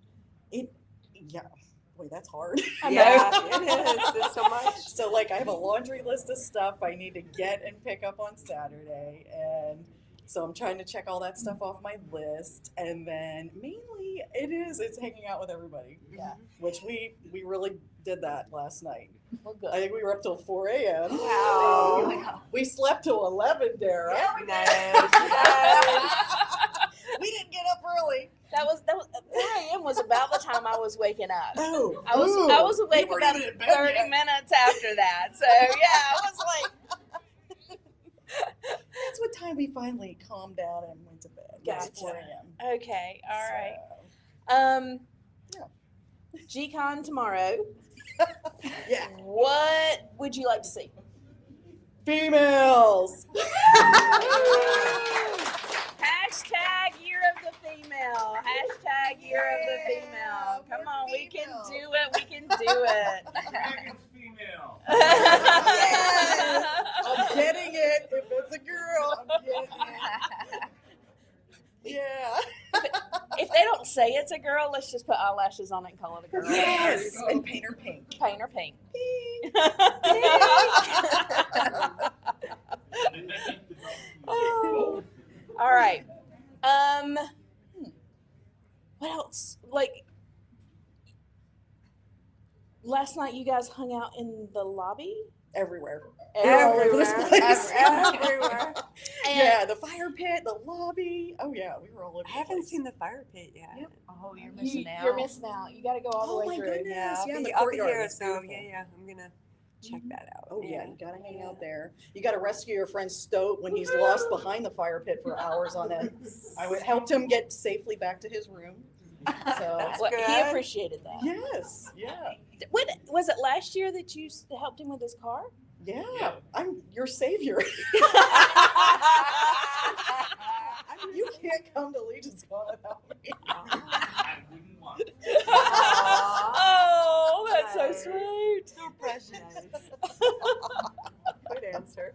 Boy, that's hard. I Yeah, it is. There's so much. So like I have a laundry list of stuff I need to get and pick up on Saturday, and so I'm trying to check all that stuff off my list, and then mainly it's hanging out with everybody. Yeah. Which we really did that last night. Well, I good. think we were up till 4 a.m. Wow. We slept till 11, Dara. Nice. We didn't get up early. That was 4 a.m. was about the time I was waking up. Oh, I was awake weren't about even in bed 30 yet. minutes after that. So yeah, I was like, That's what time we finally calmed down and went to bed. It was Gotcha. 4 a.m. okay, all right. Yeah. GCon tomorrow. Yeah. What would you like to see? Females. Hashtag Year of the Female. Hashtag Year of the Female. Come on, we can do it. We can do it. Dragon's female. I'm getting it. If it's a girl, I'm getting it. Yeah. If they it's a girl, let's just put eyelashes on it and call it a girl. Yes, and paint her pink. Paint her pink. Oh. All right. What else? Like last night, you guys hung out in the lobby. Everywhere. Everywhere. All over this place. Everywhere. Yeah, the fire pit, the lobby. Oh yeah, we were all over. I haven't seen the fire pit yet. Yep. Oh, you're missing out. You're missing out. You got to go all the Oh way my through. goodness. Yeah, Yeah, I'll in the be courtyard, here, it's so beautiful. yeah, I'm gonna check that out. Oh yeah, you gotta hang out there. You gotta rescue your friend Stoat when he's lost behind the fire pit for hours on end. Helped him get safely back to his room. So That's He good. appreciated that. yes, yeah, When, was it last year that you helped him with his car? yeah. I'm your savior. You can't come to LegionsCon without me. I wouldn't want it. Oh, that's so Nice. sweet. So precious. Good answer.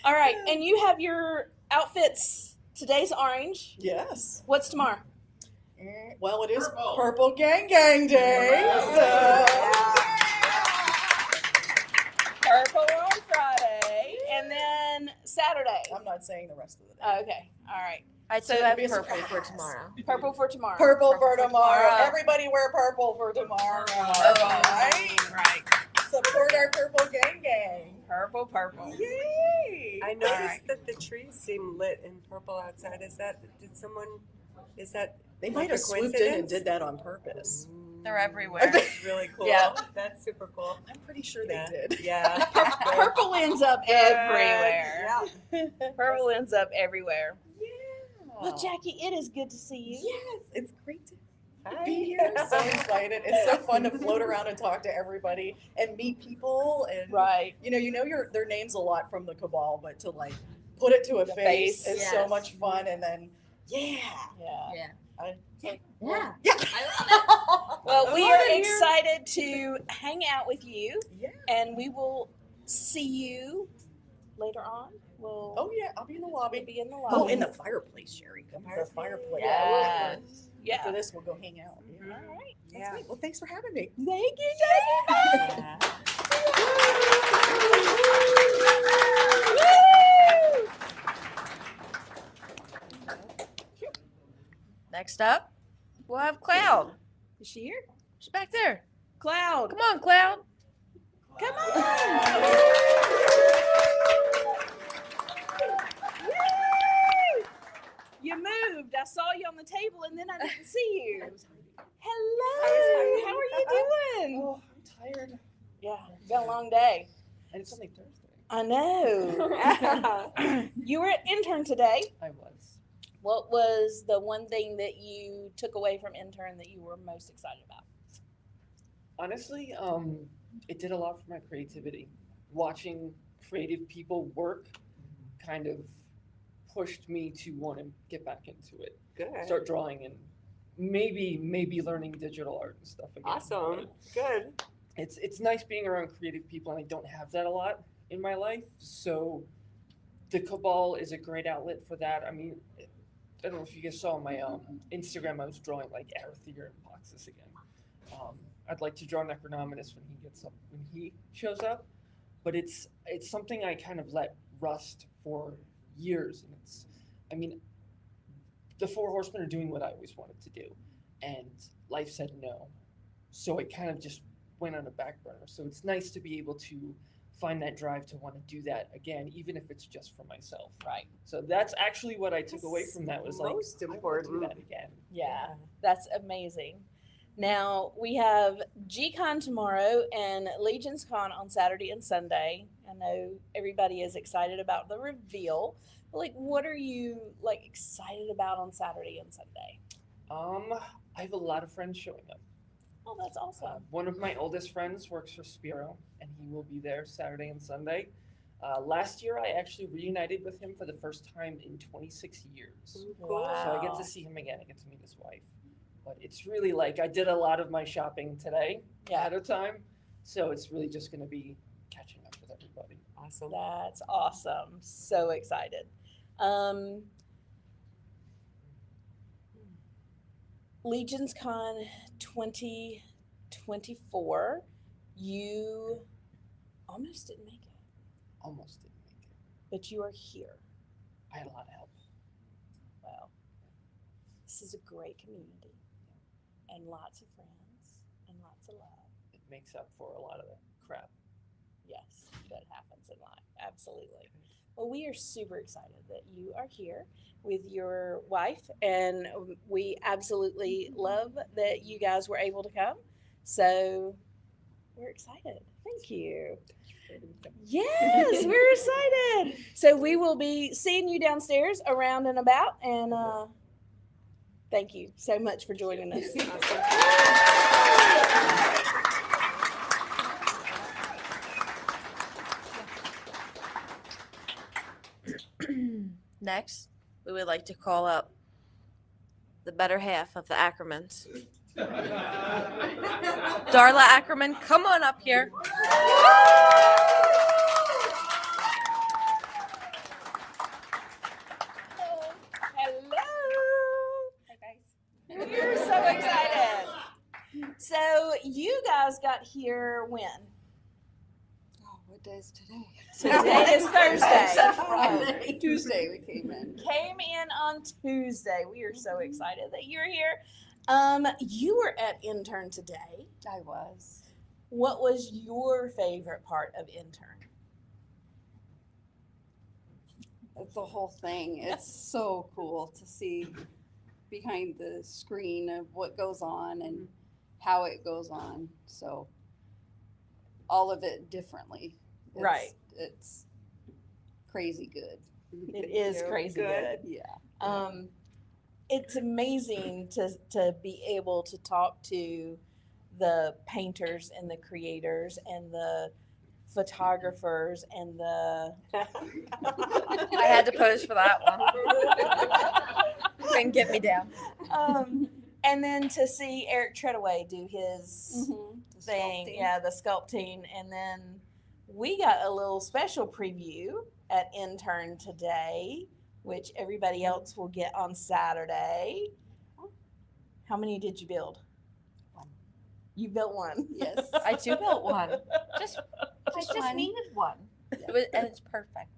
All right, and you have your outfits. Today's orange. Yes. What's tomorrow? Well, it is Purple. Purple Gang Gang Day. So Purple on Friday, and then Saturday. I'm not saying the rest of the day. Oh, okay, all right. I So do have it'll be a purple for surprise. tomorrow. Purple for tomorrow. Purple for Purple for tomorrow. tomorrow. Everybody wear purple for tomorrow. Right. Right. Support our Purple Gang Gang. Purple, purple. Yay! I noticed Alright. that the trees seem lit in purple outside. Is that They like might a have swooped in and coincidence? did that on purpose. They're everywhere. That's really cool. Yeah. That's super cool. I'm pretty sure they Yeah. did. Yeah. Purple ends up everywhere. Yeah. Purple ends up everywhere. Yeah. Well, Jackie, it is good to see you. Yes, it's great to Hi. be here. I'm so excited. It's so fun to float around and talk to everybody and meet people. And Right. you know their names a lot from the Cabal, but to like put it to a The face face. is so Yes. much fun. And then yeah. Yeah. Yeah. Yeah. Yeah. I love Well, I we love are it here. excited to hang out with you, Yeah. and we will see you later on. We'll Oh yeah, I'll be in the lobby. be in the lobby. Oh, in the fireplace, Sherry. Come to the fireplace. Yes. Yeah. After this, we'll go hang out. Yeah. All right. That's Yeah. great. Well, thanks for having me. Thank you, Jackie. Yeah. Next up, we'll have Cloud. Is she here? She's back there. Cloud. Come on, Cloud. Come on. Yay! You moved. I saw you on the table and then I didn't see you. Hello. How are you doing? Oh, I'm tired. Yeah, it's been a long day. And it's only Thursday. I know. You were at Intern today. I was. What was the one thing that you took away from Intern that you were most excited about? Honestly, it did a lot for my creativity. Watching creative people work kind of pushed me to want to get back into it. Good. Start drawing and maybe learning digital art and stuff again. Awesome. But Good. it's nice being around creative people, and I don't have that a lot in my life. So the Cabal is a great outlet for that. I mean, I don't know if you guys saw on my Instagram, I was drawing like Arethyr and boxes again. I'd like to draw Necronominus when he shows up, but it's something I kind of let rust for years, and the Four Horsemen are doing what I always wanted to do, and life said no, so it kind of just went on a back burner. So it's nice to be able to find that drive to want to do that again, even if it's just for myself. Right. So that's actually what I took away from that, was like, Most I want to important. do that again. Yeah, that's amazing. Now we have GCon tomorrow and LegionsCon on Saturday and Sunday. I know everybody is excited about the reveal. But like, what are you like excited about on Saturday and Sunday? I have a lot of friends showing up. Oh, that's awesome. One of my oldest friends works for Spiro, and he will be there Saturday and Sunday. Last year, I actually reunited with him for the first time in 26 years. Cool. So I get to see him again. I get to meet his wife. But it's really like I did a lot of my shopping today ahead of time. So it's really just going to be catching up with everybody. Awesome. That's awesome. So excited. LegionsCon 2024, you almost didn't make it, Almost didn't make it. but you are here. I had a lot of help. Well, this is a great community and lots of friends and lots of love. It makes up for a lot of the crap. Yes, that happens in life. Absolutely. Well, we are super excited that you are here with your wife, and we absolutely love that you guys were able to come. So we're excited. Thank you. Yes, we're excited. So we will be seeing you downstairs around and about, and thank you so much for joining us. Next, we would like to call up the better half of the Ackermans. Darla Ackerman, come on up here. Hello. Hi, guys. We're so excited. So you guys got here when? Oh, what day is today? Today is Thursday. Friday. Tuesday we came in. Came in on Tuesday. We are so excited that you're here. You were at Intern today. I was. What was your favorite part of Intern? The whole thing. It's so cool to see behind the screen of what goes on and how it goes on. So all of it differently. Right. It's crazy good. It is crazy good. Yeah. It's amazing to be able to talk to the painters and the creators and the photographers and the I had to pose for that one. Couldn't get me down. and then to see Eric Treadaway do his The thing, sculpting. the sculpting, and then we got a little special preview at Intern today, which everybody else will get on Saturday. How many did you build? One. You built one. Yes. I too built one. Just one. needed one. It was, and it's perfect.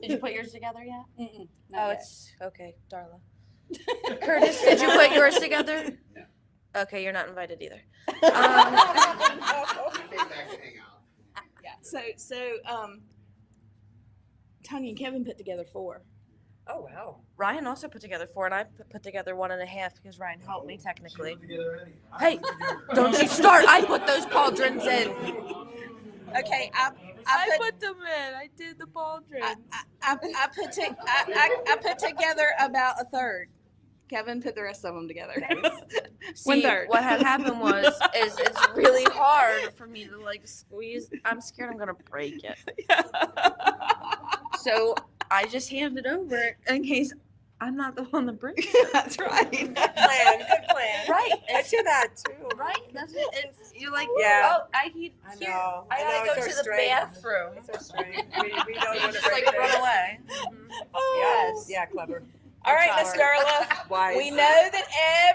Did you put yours together yet? Mm-mm, Oh, not yet. it's okay, Darla. Curtis, did you put yours together? No. Okay, you're not invited either. Came back to hang out. So Tanya and Kevin put together 4. Oh, wow. Ryan also put together 4, and I put together 1.5 because Ryan helped me technically. Together, Eddie. Hey, don't you start! I put those pauldrons in. Okay, I put them in. I did the pauldrons. I put together about a third. Kevin put the rest of them together. See, 1/3. what had happened is it's really hard for me to like squeeze. I'm scared I'm gonna break it. So I just hand it over in case I'm not the one that breaks it. That's right. Good plan. Good plan. Right. I do that too. Right. That's it. It's you're like, Yeah. oh, I need I here. know. I gotta know, go it's to so the strange. bathroom. It's so strange. We don't You want to just like run away. Yes. Yeah, clever. All right, That's Miss Darla. Wise. We know that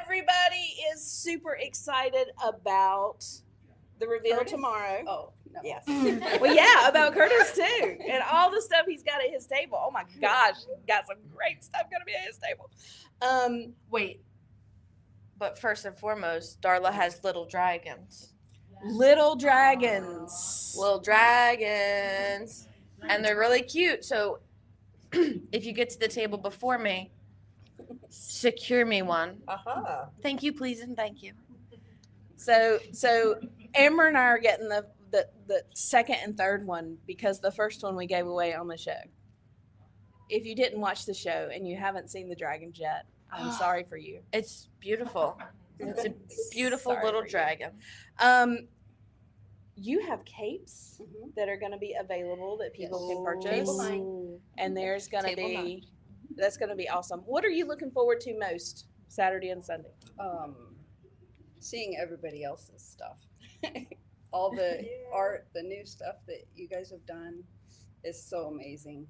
everybody is super excited about the reveal Curtis? tomorrow. Oh, no. Yes. Well, yeah, about Curtis too, and all the stuff he's got at his table. Oh my gosh, he's got some great stuff going to be at his table. Wait. But first and foremost, Darla has little dragons. Little dragons. Little dragons. And they're really cute. So if you get to the table before me, secure me one. Uh-huh. Thank you, please, and thank you. So Amber and I are getting the second and third one because the first one we gave away on the show. If you didn't watch the show and you haven't seen the dragons yet, I'm sorry for you. It's beautiful. It's a beautiful Sorry little for you. dragon. You have capes that are going to be available that people Yes. can purchase, Table 9. and there's going to Table be that's going to be awesome. What are you looking forward to most Saturday and Sunday? Seeing everybody else's stuff. All the art, the new stuff that you guys have done is so amazing.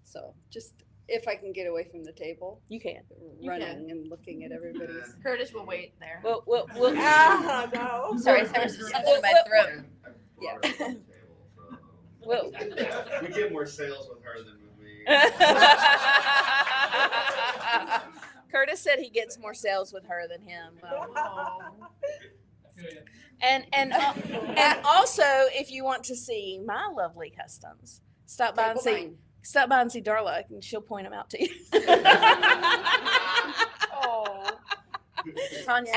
So just If I can get away from the table, You can. You running and looking at everybody's. Curtis will wait there. We'll No. Sorry, there's something in my throat. Yeah. we'll We get more sales with her than with me. Curtis said he gets more sales with her than him. And also, if you want to see my lovely customs, stop by and see Darla, and she'll point them out to you. Oh. Tanya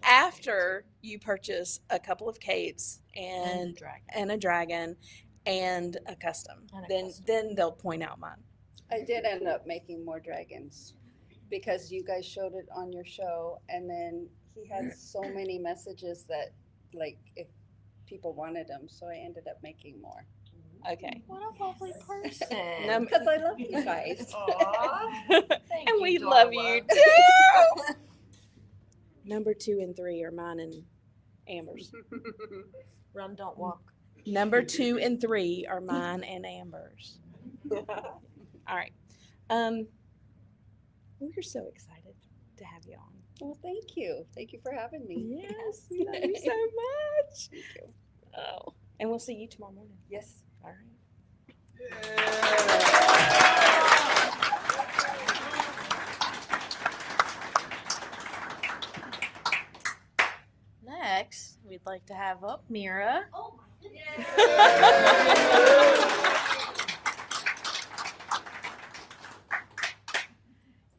After you purchase a couple of capes and a dragon and a custom, then they'll point out mine. I did end up making more dragons because you guys showed it on your show, and then he had so many messages that, like, if people wanted them, so I ended up making more. Okay. What a lovely person. Because I love you guys. And we love you too. Number 2 and 3 are mine and Amber's. Run, don't walk. Number 2 and 3 are mine and Amber's. All right. We're so excited to have you on. Well, thank you. Thank you for having me. Yes, we love you so much. Thank you. Oh, and we'll see you tomorrow morning. Yes. All right. Next, we'd like to have up Mira. Oh my goodness.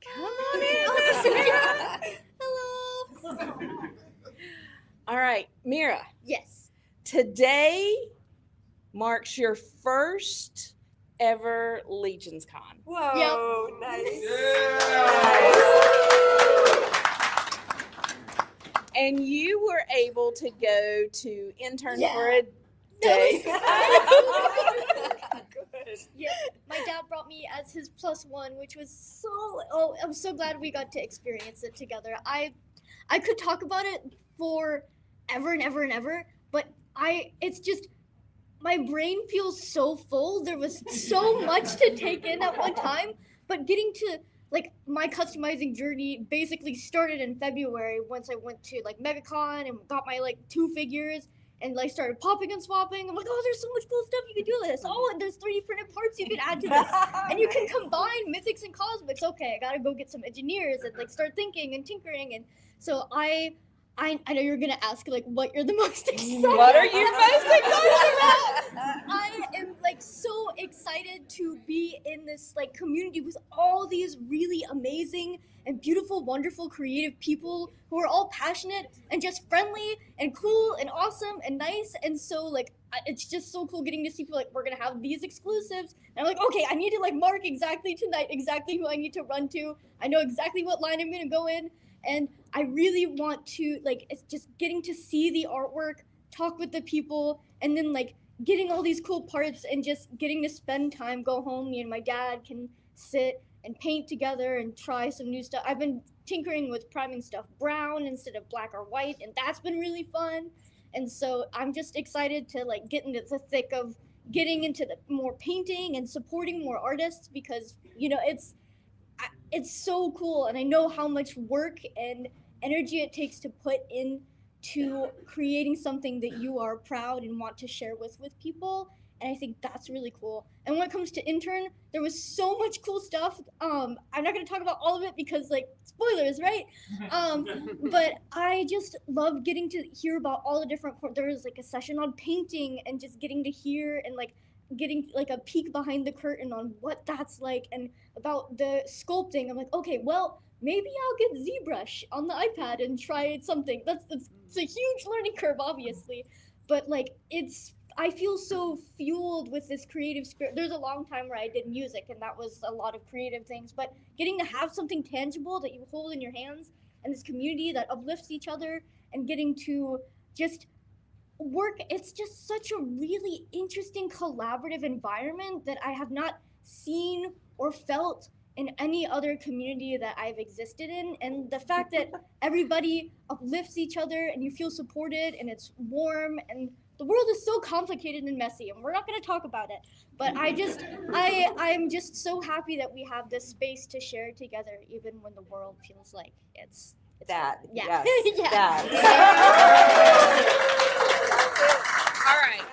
Come on in, Miss Mira. Hello. All right, Mira. Yes. Today marks your first ever LegionsCon. Whoa, nice. And you were able to go to Intern Yeah. for a day. Yeah, my dad brought me as his +1, which was so. I'm so glad we got to experience it together. I could talk about it for ever and ever and ever, but it's just my brain feels so full. There was so much to take in at one time, but getting to like my customizing journey basically started in February once I went to like MegaCon and got my like 2 figures. And like started popping and swapping. I'm like, oh, there's so much cool stuff you can do with this. Oh, and there's 3D printed parts you can add to this. And you can combine mythics and cosmics. Okay, I gotta go get some engineers and like start thinking and tinkering. And so I know you're gonna ask like what you're the most excited What are you most excited about? I am like so excited to be in this like community with all these really amazing and beautiful, wonderful, creative people who are all passionate and just friendly and cool and awesome and nice. And so like it's just so cool getting to see people like we're gonna have these exclusives. And I'm like, okay, I need to like mark exactly tonight exactly who I need to run to. I know exactly what line I'm gonna go in. And I really want to like it's just getting to see the artwork, talk with the people, and then like getting all these cool parts and just getting to spend time, go home. Me and my dad can sit and paint together and try some new stuff. I've been tinkering with priming stuff brown instead of black or white, and that's been really fun. And so I'm just excited to like get into the thick of getting into the more painting and supporting more artists because you know it's so cool, and I know how much work and energy it takes to put into creating something that you are proud and want to share with people. And I think that's really cool. And when it comes to Intern, there was so much cool stuff. I'm not going to talk about all of it because, like, spoilers, right? But I just love getting to hear about all the different. There was like a session on painting and just getting to hear and like getting like a peek behind the curtain on what that's like and about the sculpting. I'm like, okay, well, maybe I'll get ZBrush on the iPad and try something. It's a huge learning curve, obviously, but like I feel so fueled with this creative spirit. There's a long time where I did music and that was a lot of creative things, but getting to have something tangible that you hold in your hands and this community that uplifts each other and getting to just work, it's just such a really interesting collaborative environment that I have not seen or felt in any other community that I've existed in. And the fact that everybody uplifts each other and you feel supported and it's warm and the world is so complicated and messy, and we're not going to talk about it. But I'm just so happy that we have this space to share together, even when the world feels like it's That. yeah. Yes. Yeah. That. All right.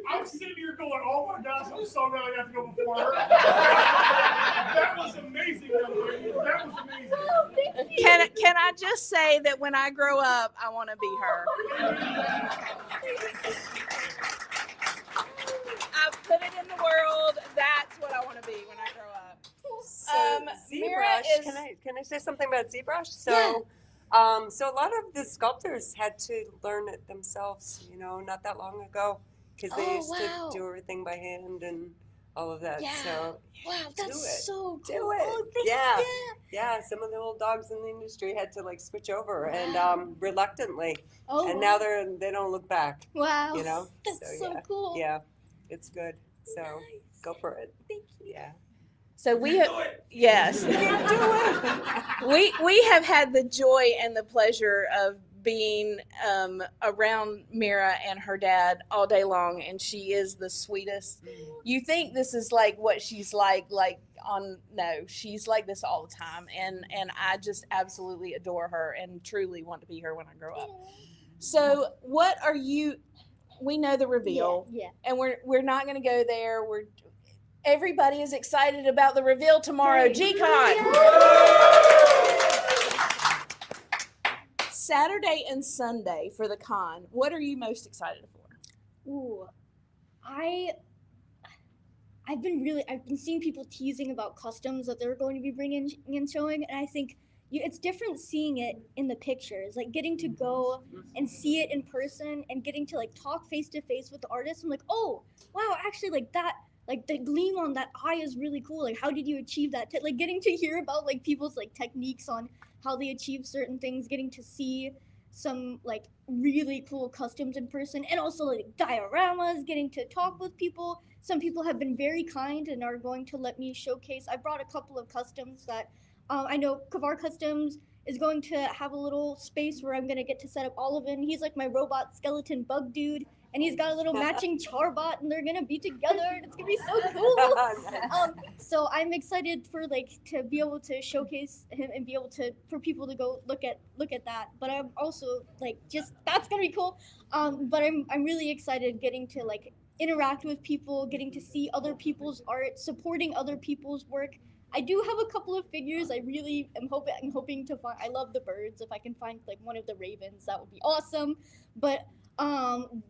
I'm sitting here going, oh my gosh, I'm so glad I got to go before her. That was amazing, young lady. That was amazing. Can I just say that when I grow up, I want to be her. I've put it in the world. That's what I want to be when I grow up. So Mira ZBrush, is- can I say something about ZBrush? So, Yeah. So a lot of the sculptors had to learn it themselves, not that long ago, because they Oh, used wow. to do everything by hand and all of that. Yeah. So Wow, do that's it. so cool. Do it. Oh, thank Yeah. you. Yeah, some of the old dogs in the industry had to like switch over and Wow. reluctantly, Oh, and wow. now they don't look back. Wow. So, That's so yeah. cool. Yeah, it's good. So Nice. go for it. Thank you. Yeah. So we have, yes, we have had the joy and the pleasure of being around Mira and her dad all day long, and she is the sweetest. You think this is like what she's like on, no, she's like this all the time, and I just absolutely adore her and truly want to be her when I grow up. So what are you? We know the reveal, Yeah. and we're not going to go there. Everybody is excited about the reveal tomorrow. Right. GCon. Saturday and Sunday for the con. What are you most excited for? Ooh, I've been seeing people teasing about customs that they're going to be bringing and showing, and I think it's different seeing it in the pictures, like getting to go and see it in person and getting to like talk face to face with the artist. I'm like, oh wow, actually like that. Like the gleam on that eye is really cool. Like, how did you achieve that? Like getting to hear about like people's like techniques on how they achieve certain things, getting to see some like really cool customs in person, and also like dioramas, getting to talk with people. Some people have been very kind and are going to let me showcase. I brought a couple of customs that I know Kavar Customs is going to have a little space where I'm going to get to set up Oliven. He's like my robot skeleton bug dude. And he's got a little matching charbot, and they're gonna be together, and it's gonna be so cool. So I'm excited for like to be able to showcase him and be able to for people to go look at that. But I'm also like just that's gonna be cool. But I'm really excited getting to like interact with people, getting to see other people's art, supporting other people's work. I do have a couple of figures. I really am hoping to find. I love the birds. If I can find like one of the ravens, that would be awesome. But I'm.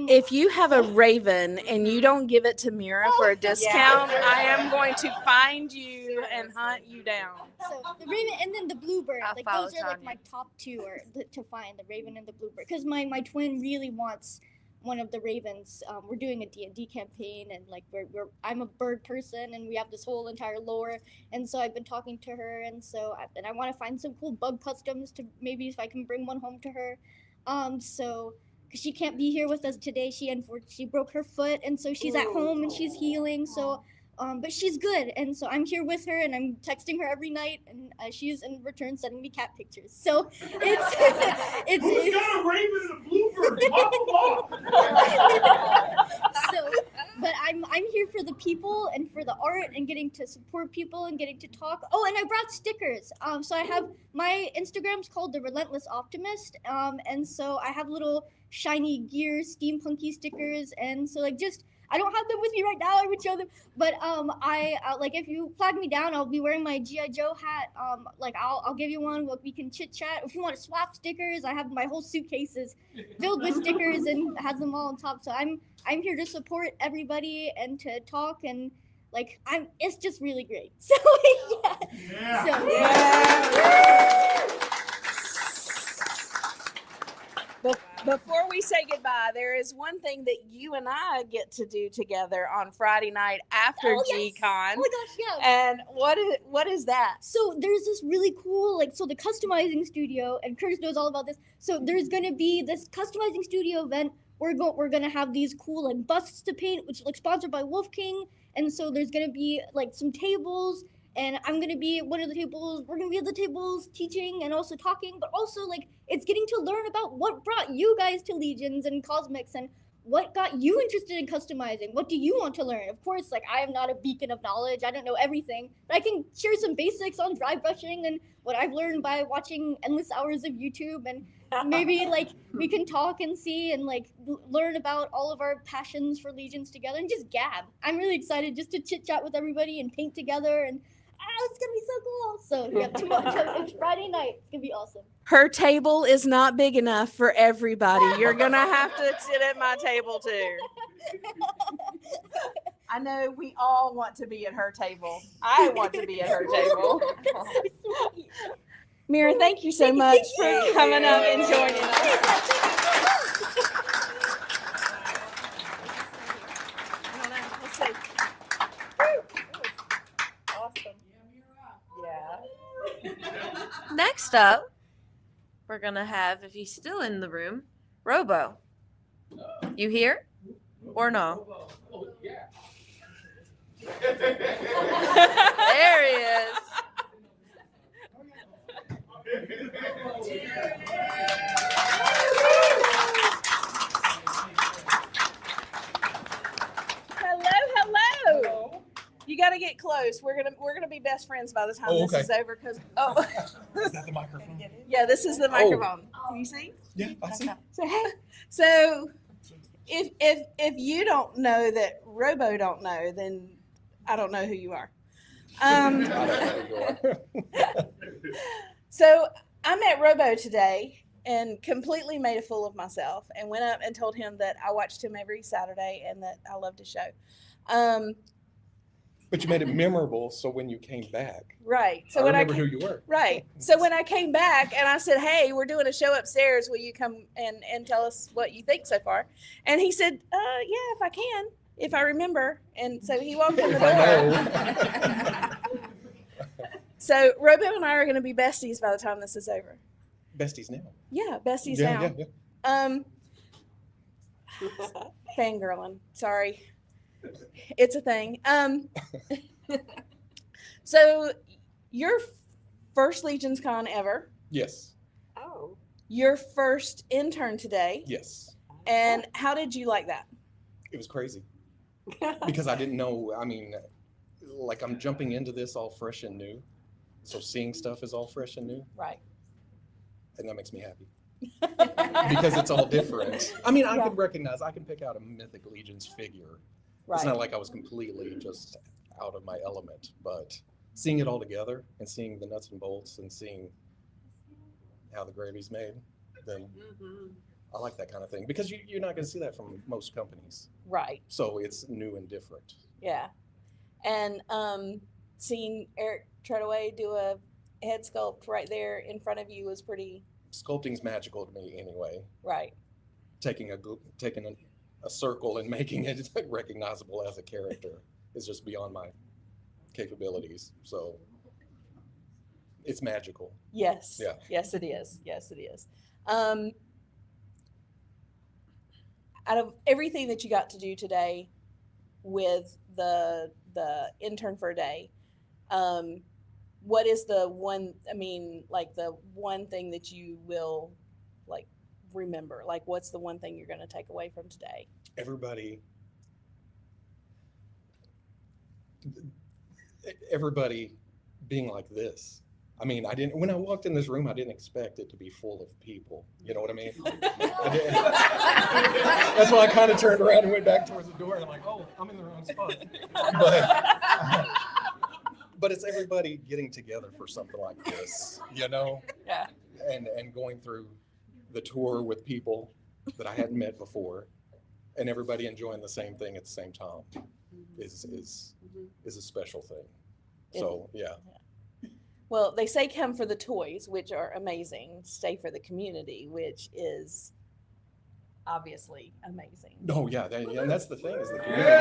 If you have a raven and you don't give it to Mira for a discount, I am going to find you and hunt you down. So the raven and then the bluebird, I'll like follow those are like Tanya. my top two to find, the raven and the bluebird. Because my twin really wants one of the ravens. We're doing a D&D campaign, and like I'm a bird person, and we have this whole entire lore. And so I've been talking to her, and I want to find some cool bug customs to maybe if I can bring one home to her. Because she can't be here with us today. She broke her foot, and so she's at home and she's healing. So, but she's good, and so I'm here with her, and I'm texting her every night, and she's in return sending me cat pictures. So it's Who's got a raven and a bluebird? Pop them off. So, but I'm here for the people and for the art and getting to support people and getting to talk. Oh, and I brought stickers. So I have my Instagram's called The Relentless Optimist. And so I have little shiny gear steampunky stickers, and so like just I don't have them with me right now. I would show them, but I like if you flag me down, I'll be wearing my GI Joe hat. Like I'll give you one. We can chit chat. If you want to swap stickers, I have my whole suitcase is filled with stickers and has them all on top. So I'm here to support everybody and to talk, and like it's just really great. So yeah. So, Before we say goodbye, there is one thing that you and I get to do together on Friday night after Oh, yes. GCon. Oh my gosh, yeah. And what is that? So there's this really cool, so the customizing studio, and Curtis knows all about this. So there's gonna be this customizing studio event. We're gonna have these cool busts to paint, which is sponsored by Wolf King. And so there's gonna be some tables and I'm gonna be at one of the tables. We're gonna be at the tables teaching and also talking, but also like it's getting to learn about what brought you guys to Legions and Cosmics and what got you interested in customizing. What do you want to learn? Of course, like I am not a beacon of knowledge. I don't know everything, but I can share some basics on dry brushing and what I've learned by watching endless hours of YouTube, and maybe like we can talk and see and like learn about all of our passions for Legions together and just gab. I'm really excited just to chit chat with everybody and paint together, and it's gonna be so cool. So yeah, tomorrow it's Friday night. It's gonna be awesome. Her table is not big enough for everybody. You're gonna have to sit at my table too. I know we all want to be at her table. I want to be at her table. Mira, thank you so much for coming up and joining us. Let's see. Awesome. Yeah. Next up, we're gonna have, if he's still in the room, Robo. You here? Or no? Oh, yeah. There he is. Hello. You got to get close. We're gonna be best friends by the time Oh, this okay. is over. Cause Is that the microphone? yeah, this is the microphone. Can you see? Yeah, I see. So hey, so if you don't know that Robo don't know, then I don't know who you are. I don't know who you are. So I met Robo today and completely made a fool of myself and went up and told him that I watched him every Saturday and that I loved his show. But you made it memorable, so when you came back, Right. So I when remember came, who you were. Right. So when I came back and I said, "Hey, we're doing a show upstairs. Will you come and tell us what you think so far?" And he said, "Yeah, if I can, if I remember." And so he walked in the If I door. So Robo and I are going to be besties by the time this is over. Besties now. Yeah, besties Yeah, now. yeah, yeah. Fangirling. Sorry. It's a thing. So your first LegionsCon ever, Yes, Oh. your first intern today, yes. and how did you like that? It was crazy because I didn't know. I mean, like I'm jumping into this all fresh and new. So seeing stuff is all fresh and new, Right. and that makes me happy because it's all different. I mean, I Yeah. can recognize, I can pick out a Mythic Legions figure. It's Right. not like I was completely just out of my element, but seeing it all together and seeing the nuts and bolts and seeing how the gravy's made, then I like that kind of thing because you're not going to see that from most companies. Right. So it's new and different. Yeah. And seeing Eric Treadaway do a head sculpt right there in front of you was pretty Sculpting's magical to me anyway. right. Taking a circle and making it recognizable as a character is just beyond my capabilities. So it's magical. Yes. Yeah. Yes, it is. Yes, it is. Out of everything that you got to do today with the intern for a day, what is the one? I mean, like the one thing that you will like remember? Like, what's the one thing you're going to take away from today? Everybody being like this. I mean, when I walked in this room, I didn't expect it to be full of people. You know what I mean? That's why I kind of turned around and went back towards the door and I'm like, oh, I'm in the wrong spot. But it's everybody getting together for something like this, you know? Yeah. And going through the tour with people that I hadn't met before and everybody enjoying the same thing at the same time is a special thing. So, yeah. Well, they say come for the toys, which are amazing. Stay for the community, which is obviously amazing. Oh, yeah. And that's the thing is the community.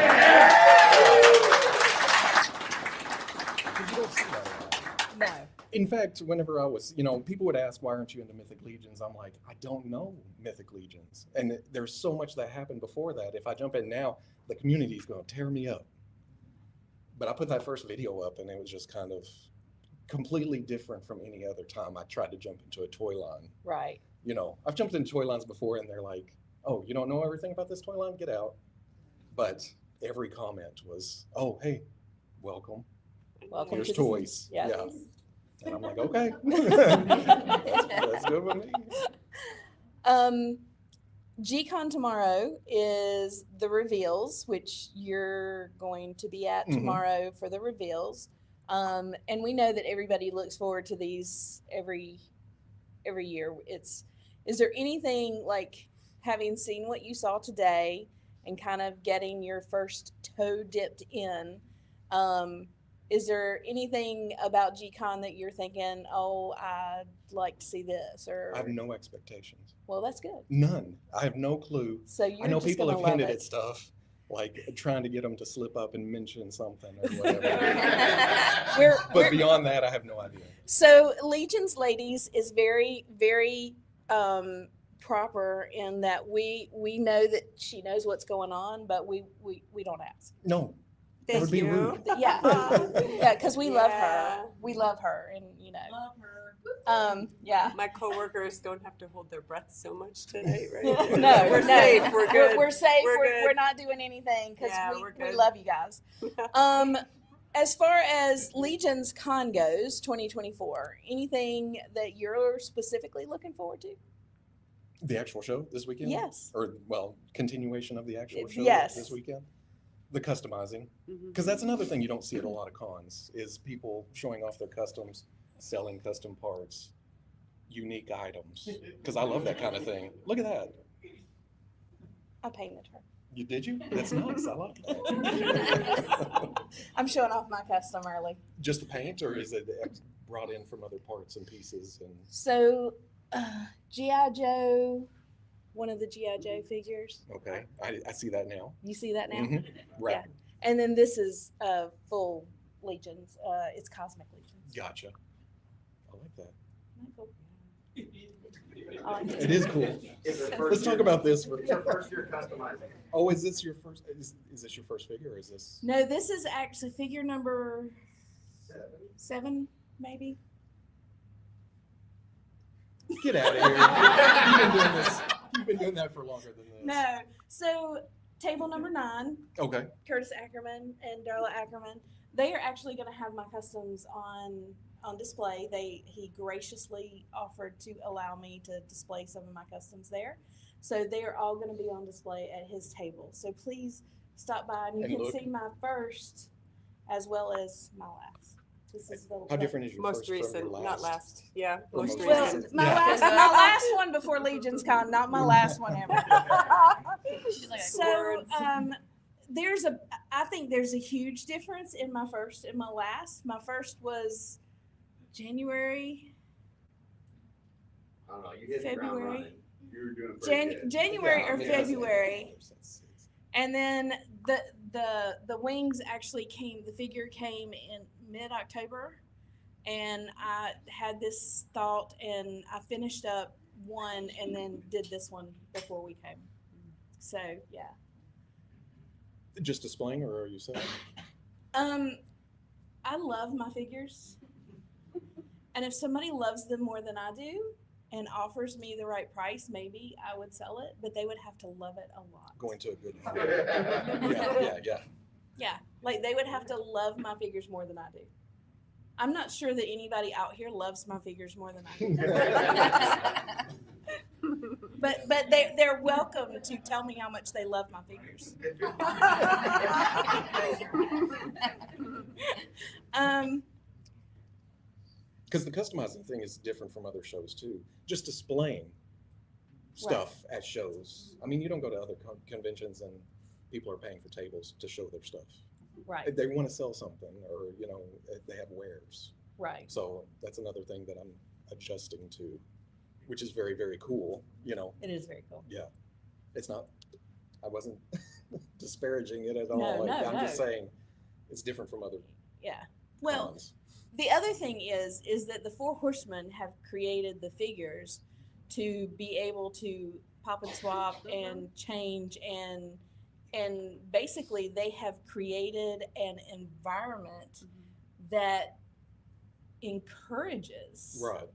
You don't see that a lot. No. In fact, whenever I was, people would ask, why aren't you into Mythic Legions? I'm like, I don't know Mythic Legions. And there's so much that happened before that. If I jump in now, the community is going to tear me up. But I put that first video up, and it was just kind of completely different from any other time I tried to jump into a toy line. Right. You know, I've jumped into toy lines before, and they're like, "Oh, you don't know everything about this toy line? Get out." But every comment was, "Oh, hey, welcome. Welcome Here's to toys." Yeah. Yeah. And I'm like, okay, that's good with me. GCon tomorrow is the reveals, which you're going to be at tomorrow for the reveals. And we know that everybody looks forward to these every year. Is there anything, like, having seen what you saw today and kind of getting your first toe dipped in, is there anything about GCon that you're thinking, oh, I'd like to see this? Or I have no expectations. Well, that's good. None. I have no clue. So you're I know just people gonna have love hinted it. at stuff, like trying to get them to slip up and mention something or whatever. But beyond that, I have no idea. So Legion's Ladies is very, very proper in that we know that she knows what's going on, but we don't ask. No. That would be rude. Yeah, yeah, because we love her. We love her, and you know. Love her. Yeah. My coworkers don't have to hold their breath so much tonight, right? No, we're safe. We're good. We're safe. We're good. We're not doing anything because Yeah, we we're good. love you guys. As far as Legion's Con goes, 2024, anything that you're specifically looking forward to? The actual show this weekend? Yes. Or, well, continuation of the actual show Yes. this weekend? The customizing. Because that's another thing you don't see at a lot of cons, is people showing off their customs, selling custom parts, unique items. Because I love that kind of thing. Look at that. I painted her. You did you? That's nice. I like that. I'm showing off my custom early. Just the paint, or is it brought in from other parts and pieces? And So, G.I. Joe, one of the G.I. Joe figures. okay, I see that now. You see that now? Mhm. Right. Yeah. And then this is full Legions. It's Cosmic Legions. Gotcha. I like that. Isn't that cool? I like It is cool. Let's talk about this. It's your first year customizing. Oh, is this your first? Is this your first figure, or is this? No, this is actually figure number 7, maybe. Get out of here! You've been doing this. You've been doing that for longer than this. No. So table number 9, Okay. Curtis Ackerman and Darla Ackerman. They are actually going to have my customs on display. He graciously offered to allow me to display some of my customs there. So they are all going to be on display at his table. So please stop by and you And can look. see my first as well as my last. This is the How different is your Most first from recent, your last? not last. Yeah, Or most most Well, recent. my Yeah. last one before LegionsCon, not my last one ever. She's like, So I think there's a huge difference in my first and my last. My first was January, I don't know. You hit the ground February. running. You were doing pretty good. January Yeah, or yeah. February, and then the wings actually came. The figure came in mid-October, and I had this thought, and I finished up one, and then did this one before we came. So yeah. Just displaying, or are you selling? I love my figures, and if somebody loves them more than I do and offers me the right price, maybe I would sell it, but they would have to love it a lot. Going to a good yeah. Yeah, like they would have to love my figures more than I do. I'm not sure that anybody out here loves my figures more than I do. But they're welcome to tell me how much they love my figures. Because the customizing thing is different from other shows too. Just displaying stuff at shows. I mean, you don't go to other conventions and people are paying for tables to show their stuff. Right, They want to sell something, or they have wares. right. So that's another thing that I'm adjusting to, which is very, very cool. It is very cool. Yeah, it's not. I wasn't disparaging it at all. No, I'm no. just saying it's different from other Yeah. Well, cons. the other thing is that the Four Horsemen have created the figures to be able to pop and swap and change and and basically they have created an environment that encourages Right.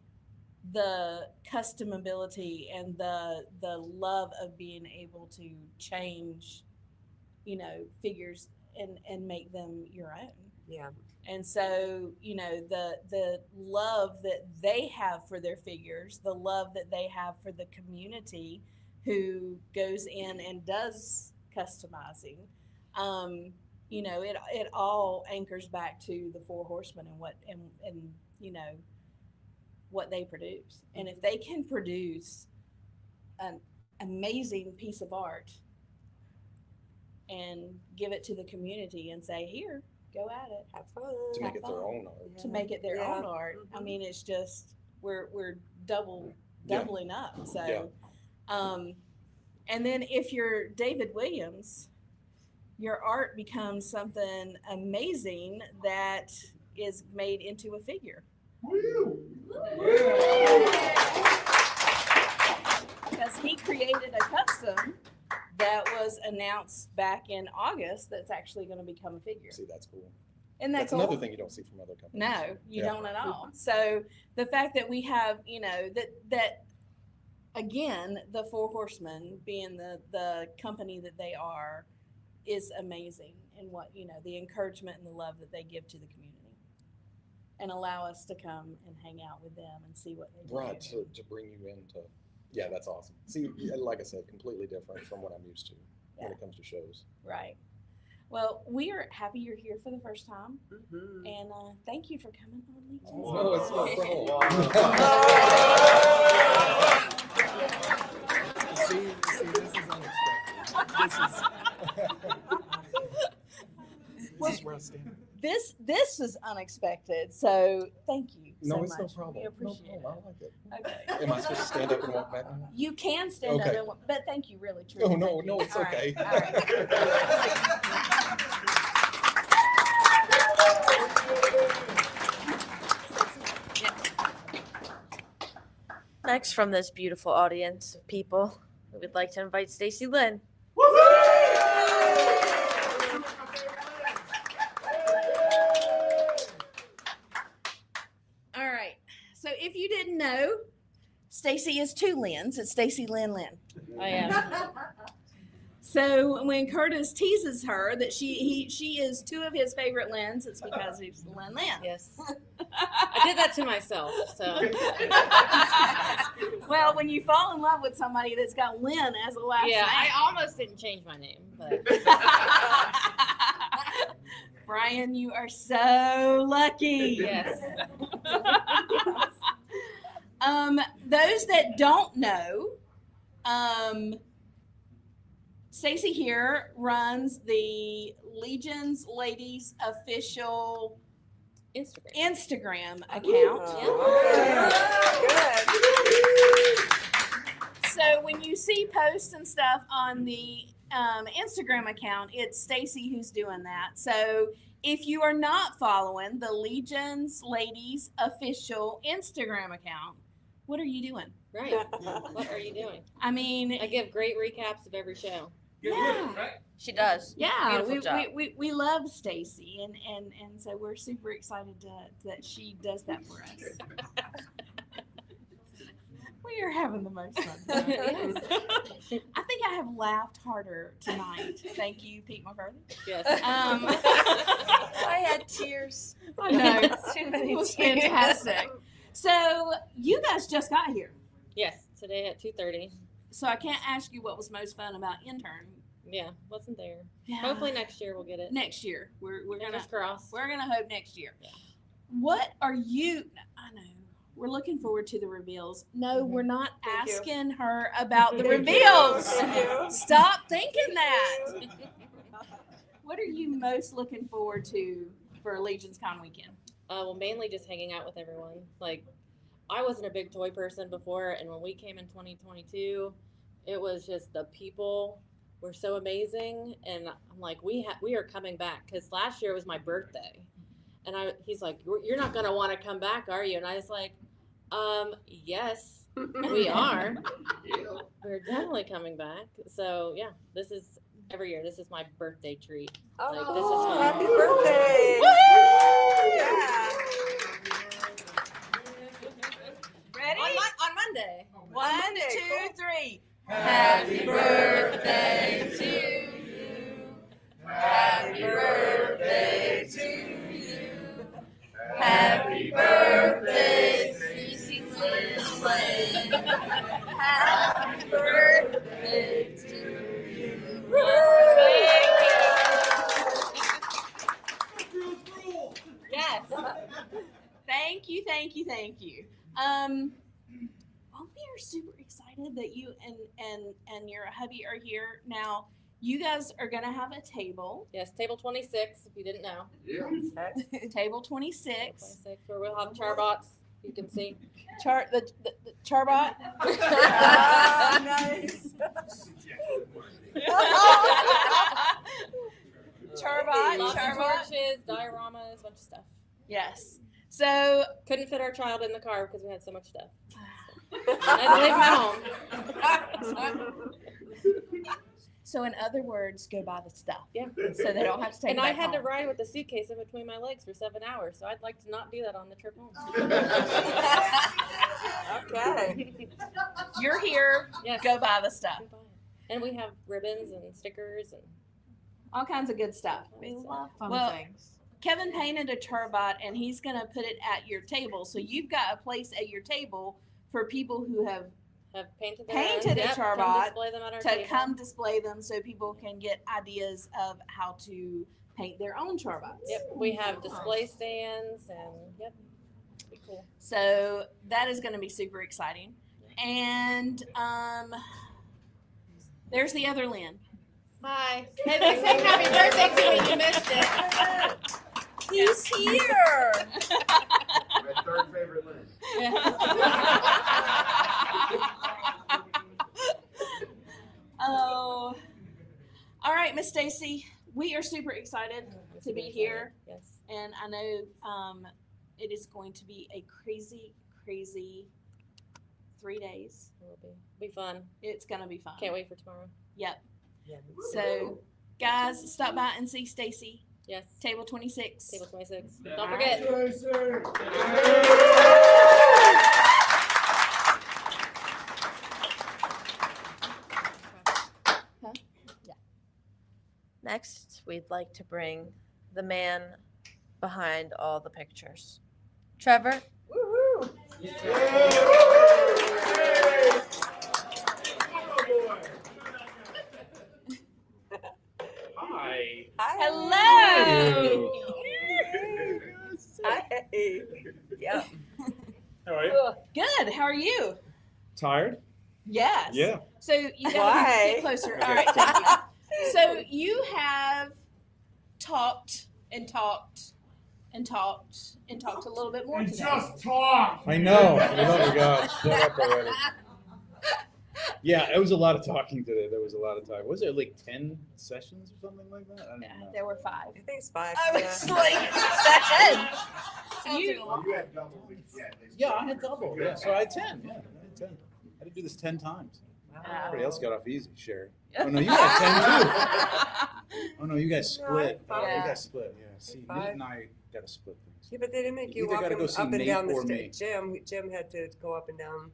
the customability and the love of being able to change, figures and make them your own. Yeah. And so, the love that they have for their figures, the love that they have for the community who goes in and does customizing, it all anchors back to the Four Horsemen and what they produce. And if they can produce an amazing piece of art and give it to the community and say, here, go at it, Have fun. To make Have it their fun. own art. to make it their Yeah. own art. I mean, it's just we're doubling up. So, Yeah. And then if you're David Williams, your art becomes something amazing that is made into a figure. Because he created a custom that was announced back in August that's actually going to become a figure. See, that's cool. And That's cool? another thing you don't see from other companies. No, you Yeah. don't at all. So the fact that we have, that again, the Four Horsemen being the company that they are is amazing in what, the encouragement and the love that they give to the community and allow us to come and hang out with them and see what they do. Right, to bring you into, yeah, that's awesome. See, like I said, completely different from what I'm used to when it comes to shows. Right. Well, we are happy you're here for the first time, Mm-hmm. and thank you for coming on Legions. No, it's no problem. See, this is unexpected. This is where I stand. This is unexpected, so thank you so No, much. it's no problem. We No appreciate problem. I like it. it. Okay. Am I supposed to stand up and walk back now? You can stand Okay. up, but thank you, really, truly. Oh, no, thank you. no, it's All right, okay. all right. Next, from this beautiful audience of people, we would like to invite Stacy Lynn. All right. So if you didn't know, Stacy is two Lynn's. It's Stacy Lynn Lynn. I am. So when Curtis teases her that she is two of his favorite Lynn's, it's because he's Lynn Lynn. Yes. I did that to myself, so. Well, when you fall in love with somebody that's got Lynn as a last Yeah, name. I almost didn't change my name, but. Brian, you are so lucky. Yes. Those that don't know, Stacy here runs the Legions Ladies official Instagram account. So when you see posts and stuff on the Instagram account, it's Stacy who's doing that. So if you are not following the Legions Ladies official Instagram account, what are you doing? Right. What are you doing? I mean, I give great recaps of every show. yeah, She does. yeah, Beautiful job. we love Stacy, and so we're super excited that she does that for us. We are having the most fun. Yes. I think I have laughed harder tonight. Thank you, Pete McCarthy. Yes. I had tears. I know. Too many It was tears. fantastic. So you guys just got here, Yes, today at 2:30. so I can't ask you what was most fun about Intern. Yeah, wasn't there. Yeah. Hopefully next year we'll get it. Next year, we're gonna Fingers crossed. hope next year. Yeah. What are you? I know we're looking forward to the reveals. No, we're not Thank you. asking her about the Thank you. reveals. Thank you. Stop thinking that. What are you most looking forward to for LegionsCon weekend? Well, mainly just hanging out with everyone. Like, I wasn't a big toy person before, and when we came in 2022, it was just the people were so amazing, and I'm like, we are coming back, because last year was my birthday, and he's like, you're not gonna want to come back, are you? And I was like, yes, we are. We're definitely coming back. So yeah, this is every year. This is my birthday treat. Oh, Like, this is fun. happy birthday! Ready? On Monday. 1, Monday, 2, 3. Happy birthday to you. Happy birthday to you. Happy birthday, Cece Lynn. Happy birthday to you. Yes. Thank you. Well, we are super excited that you and your hubby are here. Now, you guys are gonna have a table. Yes, table 26, if you didn't know. Table 26. 26, where we'll have charbots. You can see. The charbot. Nice. Charbot. Lots of Charbot. torches, dioramas, a bunch of stuff. Yes. So couldn't fit our child in the car because we had so much stuff. I had to leave him at home. So in other words, go buy the stuff. Yeah. So they don't have to take And it I back had to home. ride with the suitcase in between my legs for 7 hours, so I'd like to not do that on the trip home. Okay. You're here. Yes. Go buy the stuff. And we have ribbons and stickers and All kinds of good stuff. We love fun Well, things. Kevin painted a charbot and he's going to put it at your table. So you've got a place at your table for people who have painted their painted own. a Yep, come charbot display them at our to table. come display them so people can get ideas of how to paint their own charbots. Yep, we have display stands and yep, be cool. So that is going to be super exciting. And there's the other Lynn. Hi. Hey, they sang happy birthday to me. You missed it. He's here. My third favorite Lynn. Oh, all right, Miss Stacy. We are super excited to be here, Yes. and I know it is going to be a crazy 3 days. It will be fun. It's gonna be fun. Can't wait for tomorrow. Yep. So, guys, stop by and see Stacy. Yes. Table 26. Table 26. Don't forget. Next, we'd like to bring the man behind all the pictures. Trevor? Hi. Hello. Hi. Yeah. How are you? Good. How are you? Tired? Yes. Yeah. So you gotta Why? get closer. Okay. All right. Thank you. So you have talked and talked and talked and talked a little bit more today. talk. I know. Oh my God. Shut up already. Yeah, it was a lot of talking today. There was a lot of talk. Was there like 10 sessions or something like that? I don't Yeah, know. there were 5. I think it's 5. I yeah. was like, that's You had double. Yeah, I had double. Yeah, so I had 10. Yeah, I had 10. I had to do this 10 times. Everybody else got off easy, Sherri. Oh no, you got 10 too. Oh no, you guys split. No, Oh, yeah. you guys split. Yeah. See, Nate 5. and I got to split things. Yeah, but they didn't make You you either walk gotta go see up and Nate down the or me. stairs. Jim had to go up and down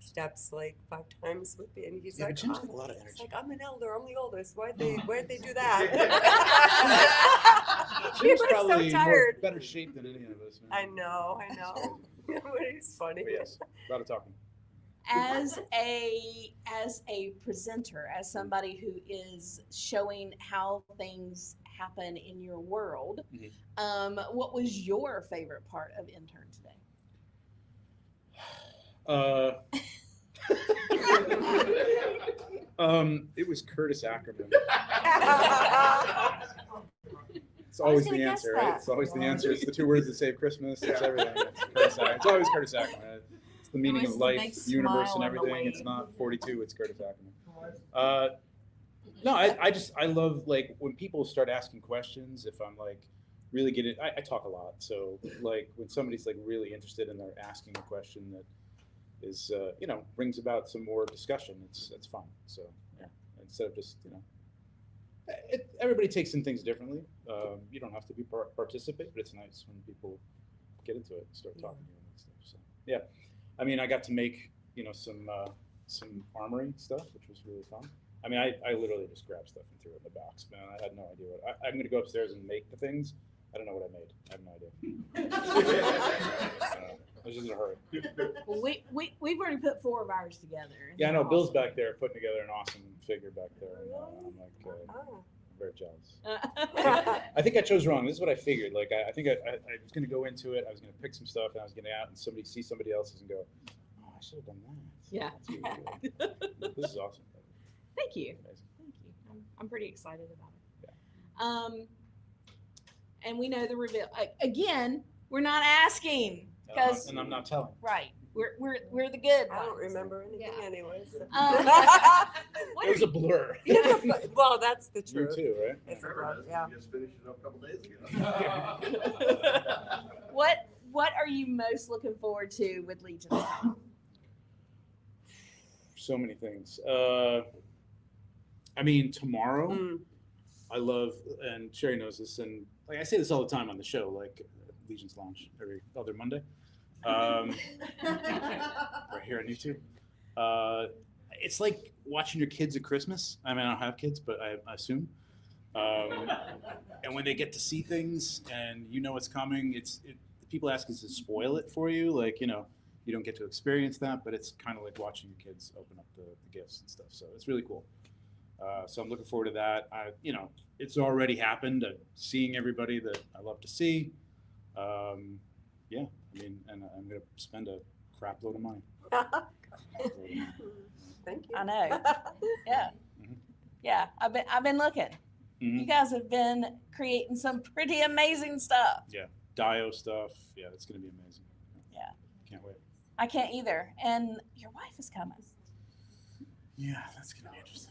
steps like 5 times with me, and he's Yeah, like, but Jim's "Oh." got a lot of He's energy. like, I'm an elder, I'm the oldest. Why'd they do that? he Jim's was probably so more tired. better shape than any of us. Man. I know. But he's funny. But yes, a lot of talking. as a presenter, as somebody who is showing how things happen in your world, what was your favorite part of Intern today? It was Curtis Ackerman. It's always the answer, right? It's always the answer. It's the 2 words that save Christmas. It's everything. It's Curtis Ackerman. It's always Curtis Ackerman. It's the meaning was of the life, big universe, smile and on the everything. It's way. not 42. It's Curtis Ackerman. No, I love like when people start asking questions. If I'm like really getting, I talk a lot. So like when somebody's like really interested and they're asking a question that is brings about some more discussion. It's fun. So yeah, instead of just everybody takes in things differently. You don't have to be participate, but it's nice when people get into it and start talking to you and stuff. So yeah, I mean, I got to make some armory stuff, which was really fun. I mean, I literally just grabbed stuff and threw it in the box, man. I had no idea what I'm going to go upstairs and make the things. I don't know what I made. I have no idea. I was just in a hurry. Well, we've already put 4 of ours together. Yeah, I know. Bill's back there putting together an awesome figure back there. And, I'm like, I'm very jealous. I think I chose wrong. This is what I figured. Like, I think I was going to go into it. I was going to pick some stuff, and I was going to out and see somebody else's and go, oh, I should have done that. Yeah. Really cool. This is awesome. Thank you. Amazing. Thank you. I'm pretty excited about it. Yeah. And we know the reveal. Again, we're not asking because and I'm not telling. Right. We're the good I don't ones. remember anything anyways. It was a blur. Well, that's the You truth. too, right? It's Yeah. Just finished it up a couple days ago. What are you most looking forward to with LegionsCon? So many things. I mean, tomorrow, I love, and Sherri knows this, and like I say this all the time on the show, like Legion's launch every other Monday, right here on YouTube. It's like watching your kids at Christmas. I mean, I don't have kids, but I assume. And when they get to see things and you know what's coming, people ask us to spoil it for you, like you don't get to experience that, but it's kind of like watching your kids open up the gifts and stuff. So it's really cool. So I'm looking forward to that. It's already happened. Seeing everybody that I love to see. Yeah, I mean, and I'm going to spend a crap load of money. Thank you. I know. Yeah. Mhm. Yeah. I've been looking. Mhm. You guys have been creating some pretty amazing stuff. Yeah, Dio stuff. Yeah, it's going to be amazing. Yeah. Can't wait. I can't either. And your wife is coming. Yeah, that's going to be interesting.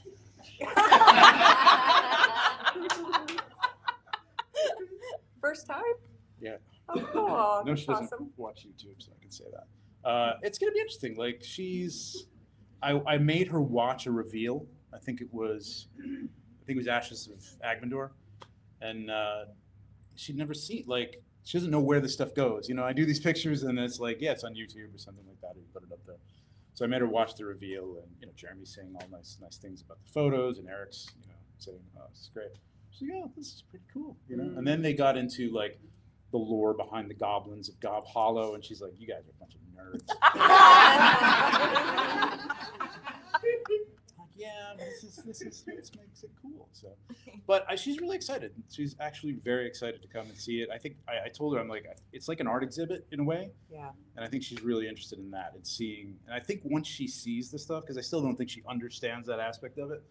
First time? Yeah. Oh, cool. No, she doesn't Awesome. watch YouTube, so I can say that. It's gonna be interesting. Like I made her watch a reveal. I think it was Ashes of Agmendor, and she'd never seen, like, she doesn't know where this stuff goes. I do these pictures and it's like, yeah, it's on YouTube or something like that, or you put it up there. So I made her watch the reveal, and Jeremy's saying all nice things about the photos, and Eric's saying, oh, this is great. She's like, oh, this is pretty cool, And then they got into like the lore behind the goblins of Gob Hollow, and she's like, you guys are a bunch of nerds. Like, yeah, but this makes it cool. So, but she's really excited. She's actually very excited to come and see it. I think I told her, I'm like, it's like an art exhibit in a way. Yeah. And I think she's really interested in that and seeing. And I think once she sees the stuff, because I still don't think she understands that aspect of it,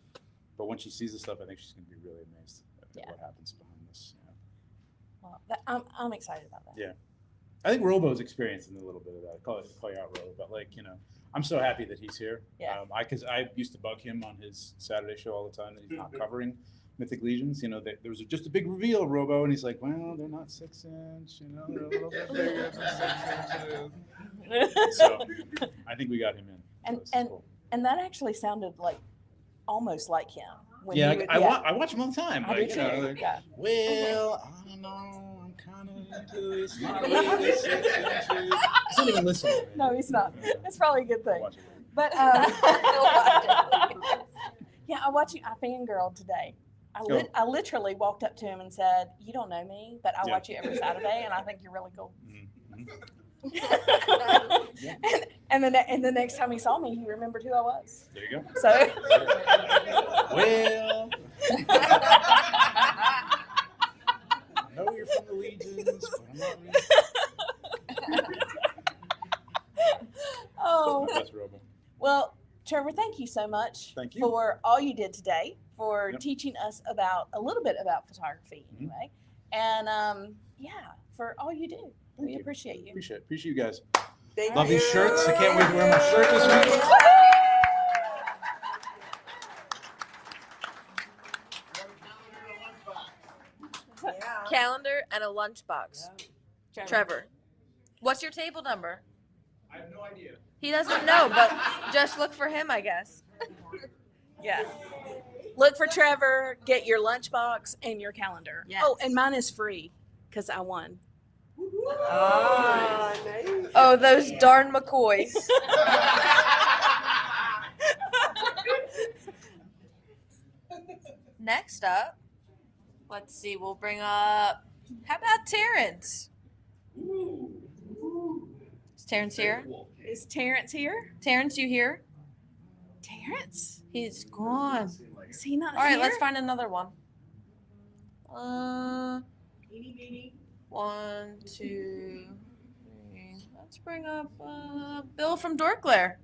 but when she sees the stuff, I think she's going to be really amazed at what happens behind this. Well, I'm excited about that. Yeah. I think Robo's experiencing a little bit of that. Call you out, Robo, but I'm so happy that he's here. Yeah. Because I used to bug him on his Saturday show all the time that he's not covering Mythic Legions. There was just a big reveal, Robo, and he's like, well, they're not 6-inch. They're a little bit bigger than 6 inches. So I think we got him in. And that actually sounded almost like him. When Yeah, he would- I watch him all the time. I do too. Yeah. Well, I don't know. I'm kind of into this. Not really 6 inches. He's not even listening. No, he's not. It's probably a good thing. Watch it. But yeah, I fangirled today. Go. I literally walked up to him and said, "You don't know me, but I watch you every Saturday, and I think you're really cool." And the next time he saw me, he remembered who I was. There you go. So. Well, I know you're from the Legions, but I'm not really. Oh. That's Robo. Well, Trevor, thank you so much Thank you. for all you did today, for Yep. teaching us a little bit about photography anyway. And for all you do. We appreciate you. Appreciate you guys. Thank Love you. these shirts. I can't wait to wear my shirt this week. Calendar and a lunchbox. Trevor, what's your table number? I have no idea. He doesn't know, but just look for him, I guess. Yeah. Look for Trevor. Get your lunchbox and your calendar. Yes. Oh, and mine is free because I won. Ah, nice. Oh, those darn McCoys. Next up, let's see, we'll bring up, how about Terrence? Is Terrence here? Is Terrence here? Terrence, you here? Terrence? He's gone. Is he not All right, here? let's find another one. 1, 2, 3. Let's bring up Bill from Dorkler.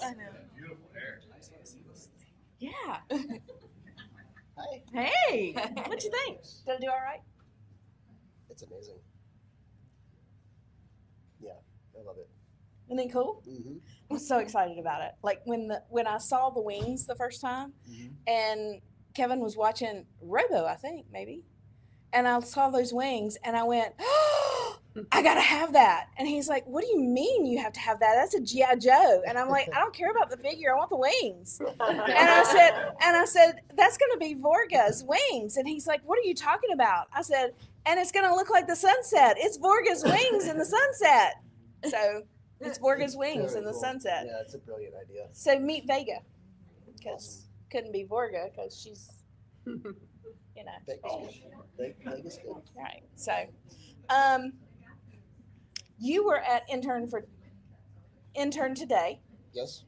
I know. Beautiful hair. Yeah. Hi. Hey, what you think? Did I do all right? It's amazing. Yeah, I love it. Isn't it cool? Mm-hmm. I'm so excited about it. Like when I saw the wings the first time, and Kevin was watching Robo, I think maybe, and I saw those wings, and I went, oh, I gotta have that. And he's like, what do you mean you have to have that? That's a GI Joe. And I'm like, I don't care about the figure. I want the wings. And I said, that's gonna be Vorga's wings. And he's like, what are you talking about? I said, and it's gonna look like the sunset. It's Vorga's wings in the sunset. So it's Vorga's wings Very in the cool. sunset. Yeah, it's a brilliant idea. So meet Vega, because couldn't be Vorga because she's, you know. Vegas good. Right. So, you were at Intern today. Yes.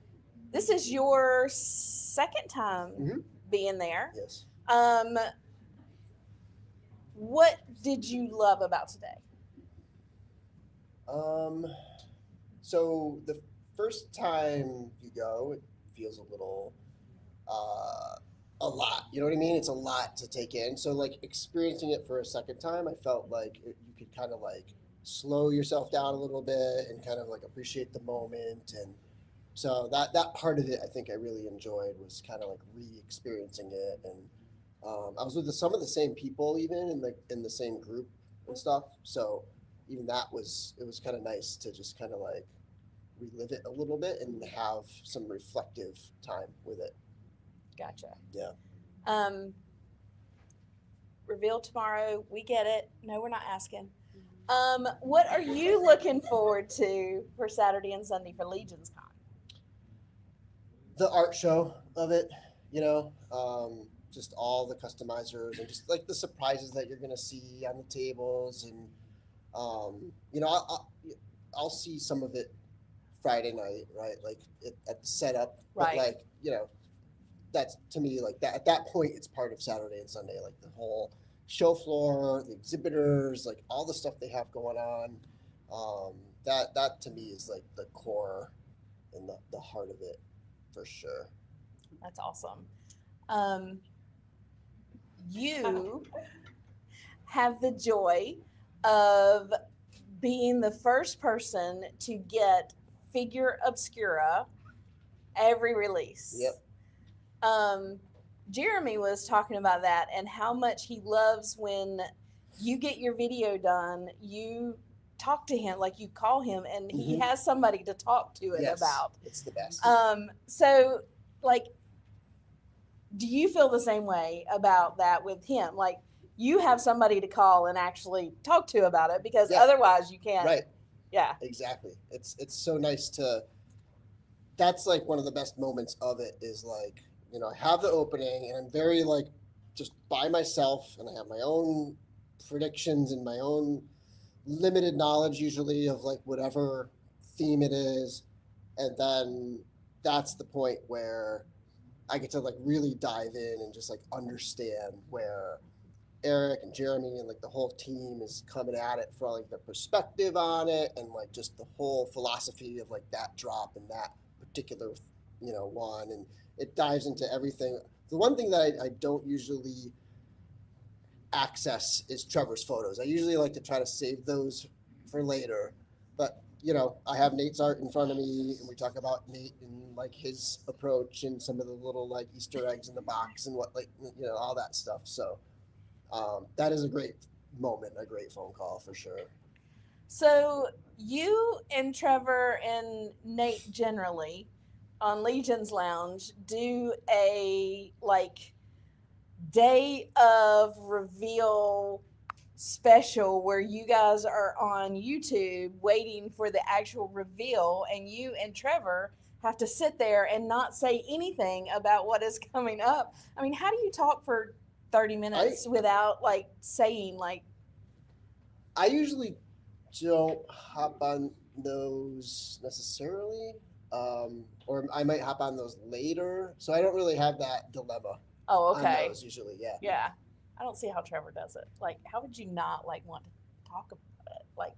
This is your second time being there. Yes. What did you love about today? So the first time you go, it feels a little, a lot. You know what I mean? It's a lot to take in. So like experiencing it for a second time, I felt like you could kind of like slow yourself down a little bit and kind of like appreciate the moment. And so that part of it, I think I really enjoyed, was kind of like re-experiencing it. And I was with some of the same people even in the same group and stuff. So even it was kind of nice to just kind of like relive it a little bit and have some reflective time with it. Gotcha. Yeah. Reveal tomorrow. We get it. No, we're not asking. What are you looking forward to for Saturday and Sunday for LegionsCon? The art show of it, you know, just all the customizers and just like the surprises that you're gonna see on the tables, and you know, I'll see some of it Friday night, right? Like at the setup, Right. But like, you know, that's to me like that. At that point, it's part of Saturday and Sunday, like the whole show floor, the exhibitors, like all the stuff they have going on. That to me is like the core and the heart of it, for sure. That's awesome. You have the joy of being the first person to get Figure Obscura every release. Yep. Jeremy was talking about that and how much he loves when you get your video done, you talk to him, like you call him and he has somebody to talk to it Yes, about. it's the best. So like, do you feel the same way about that with him? Like you have somebody to call and actually talk to about it, because otherwise you can't. Right. Yeah. Exactly. It's so nice to. That's like one of the best moments of it is like, you know, I have the opening and I'm very like just by myself and I have my own predictions and my own limited knowledge usually of like whatever theme it is. And then that's the point where I get to like really dive in and just like understand where Eric and Jeremy and like the whole team is coming at it from like the perspective on it and like just the whole philosophy of like that drop and that particular, you know, one, and it dives into everything. The one thing that I don't usually access is Trevor's photos. I usually like to try to save those for later, but you know, I have Nate's art in front of me and we talk about Nate and like his approach and some of the little like Easter eggs in the box and what, like, you know, all that stuff. So that is a great moment, a great phone call for sure. So you and Trevor and Nate generally on Legion's Lounge do a like day of reveal special where you guys are on YouTube waiting for the actual reveal, and you and Trevor have to sit there and not say anything about what is coming up. I mean, how do you talk for 30 minutes without like saying like I usually don't hop on those necessarily, or I might hop on those later. So I don't really have that dilemma. oh On okay. those usually, yeah. Yeah. I don't see how Trevor does it. Like, how would you not like want to talk about it? Like,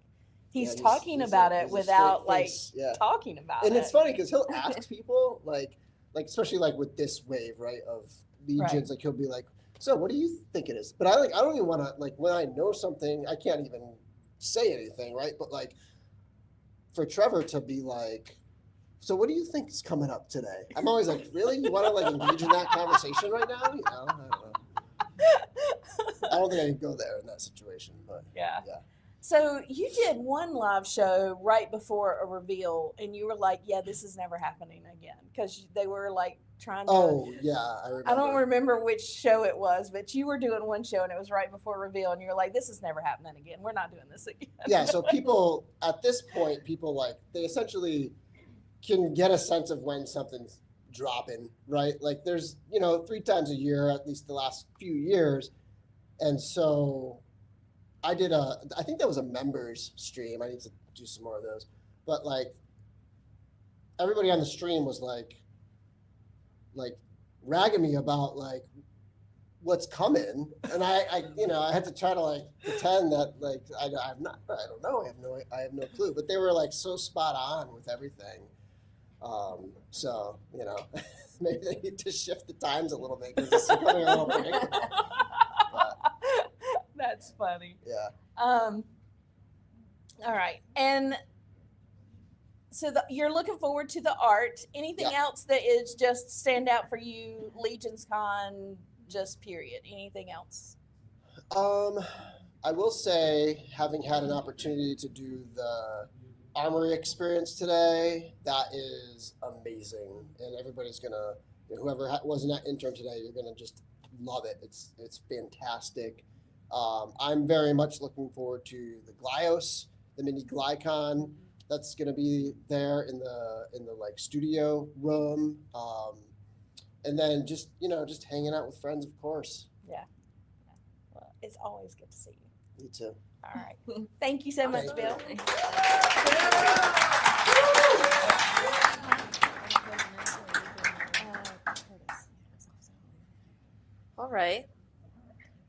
he's talking about it without like talking about And it. it's funny because he'll ask people like especially like with this wave, right, of Legions, Right. like he'll be like, so what do you think it is? But I don't even want to, like, when I know something, I can't even say anything, right? But like for Trevor to be like, so what do you think is coming up today? I'm always like, really? You want to like engage in that conversation right now? You know, I don't know. I don't think I can go there in that situation, but Yeah. yeah. So you did one live show right before a reveal, and you were like, "Yeah, this is never happening again," because they were like trying to. Oh yeah, I remember. I don't remember which show it was, but you were doing one show, and it was right before reveal, and you were like, "This is never happening again. We're not doing this again." Yeah, so people at this point, people like they essentially can get a sense of when something's dropping, right? Like there's 3 times a year, at least the last few years, and so I think that was a members stream. I need to do some more of those, but like everybody on the stream was like ragging me about like what's coming, and I had to try to like pretend that like I don't know, I have no clue, but they were like so spot on with everything. So maybe they need to shift the times a little bit because it's becoming a little predictable. That's funny. Yeah. All right, and so you're looking forward to the art. Anything else that is just stand out for you, LegionsCon, just period? Anything else? I will say, having had an opportunity to do the Armory experience today, that is amazing, and everybody's gonna, whoever wasn't at Intern today, you're gonna just love it. It's fantastic. I'm very much looking forward to the Glyos, the mini GlyCon. That's gonna be there in the like studio room, and then just hanging out with friends, of course. Yeah. Well, it's always good to see you. Me too. All right. Thank you so much, Bill. All right.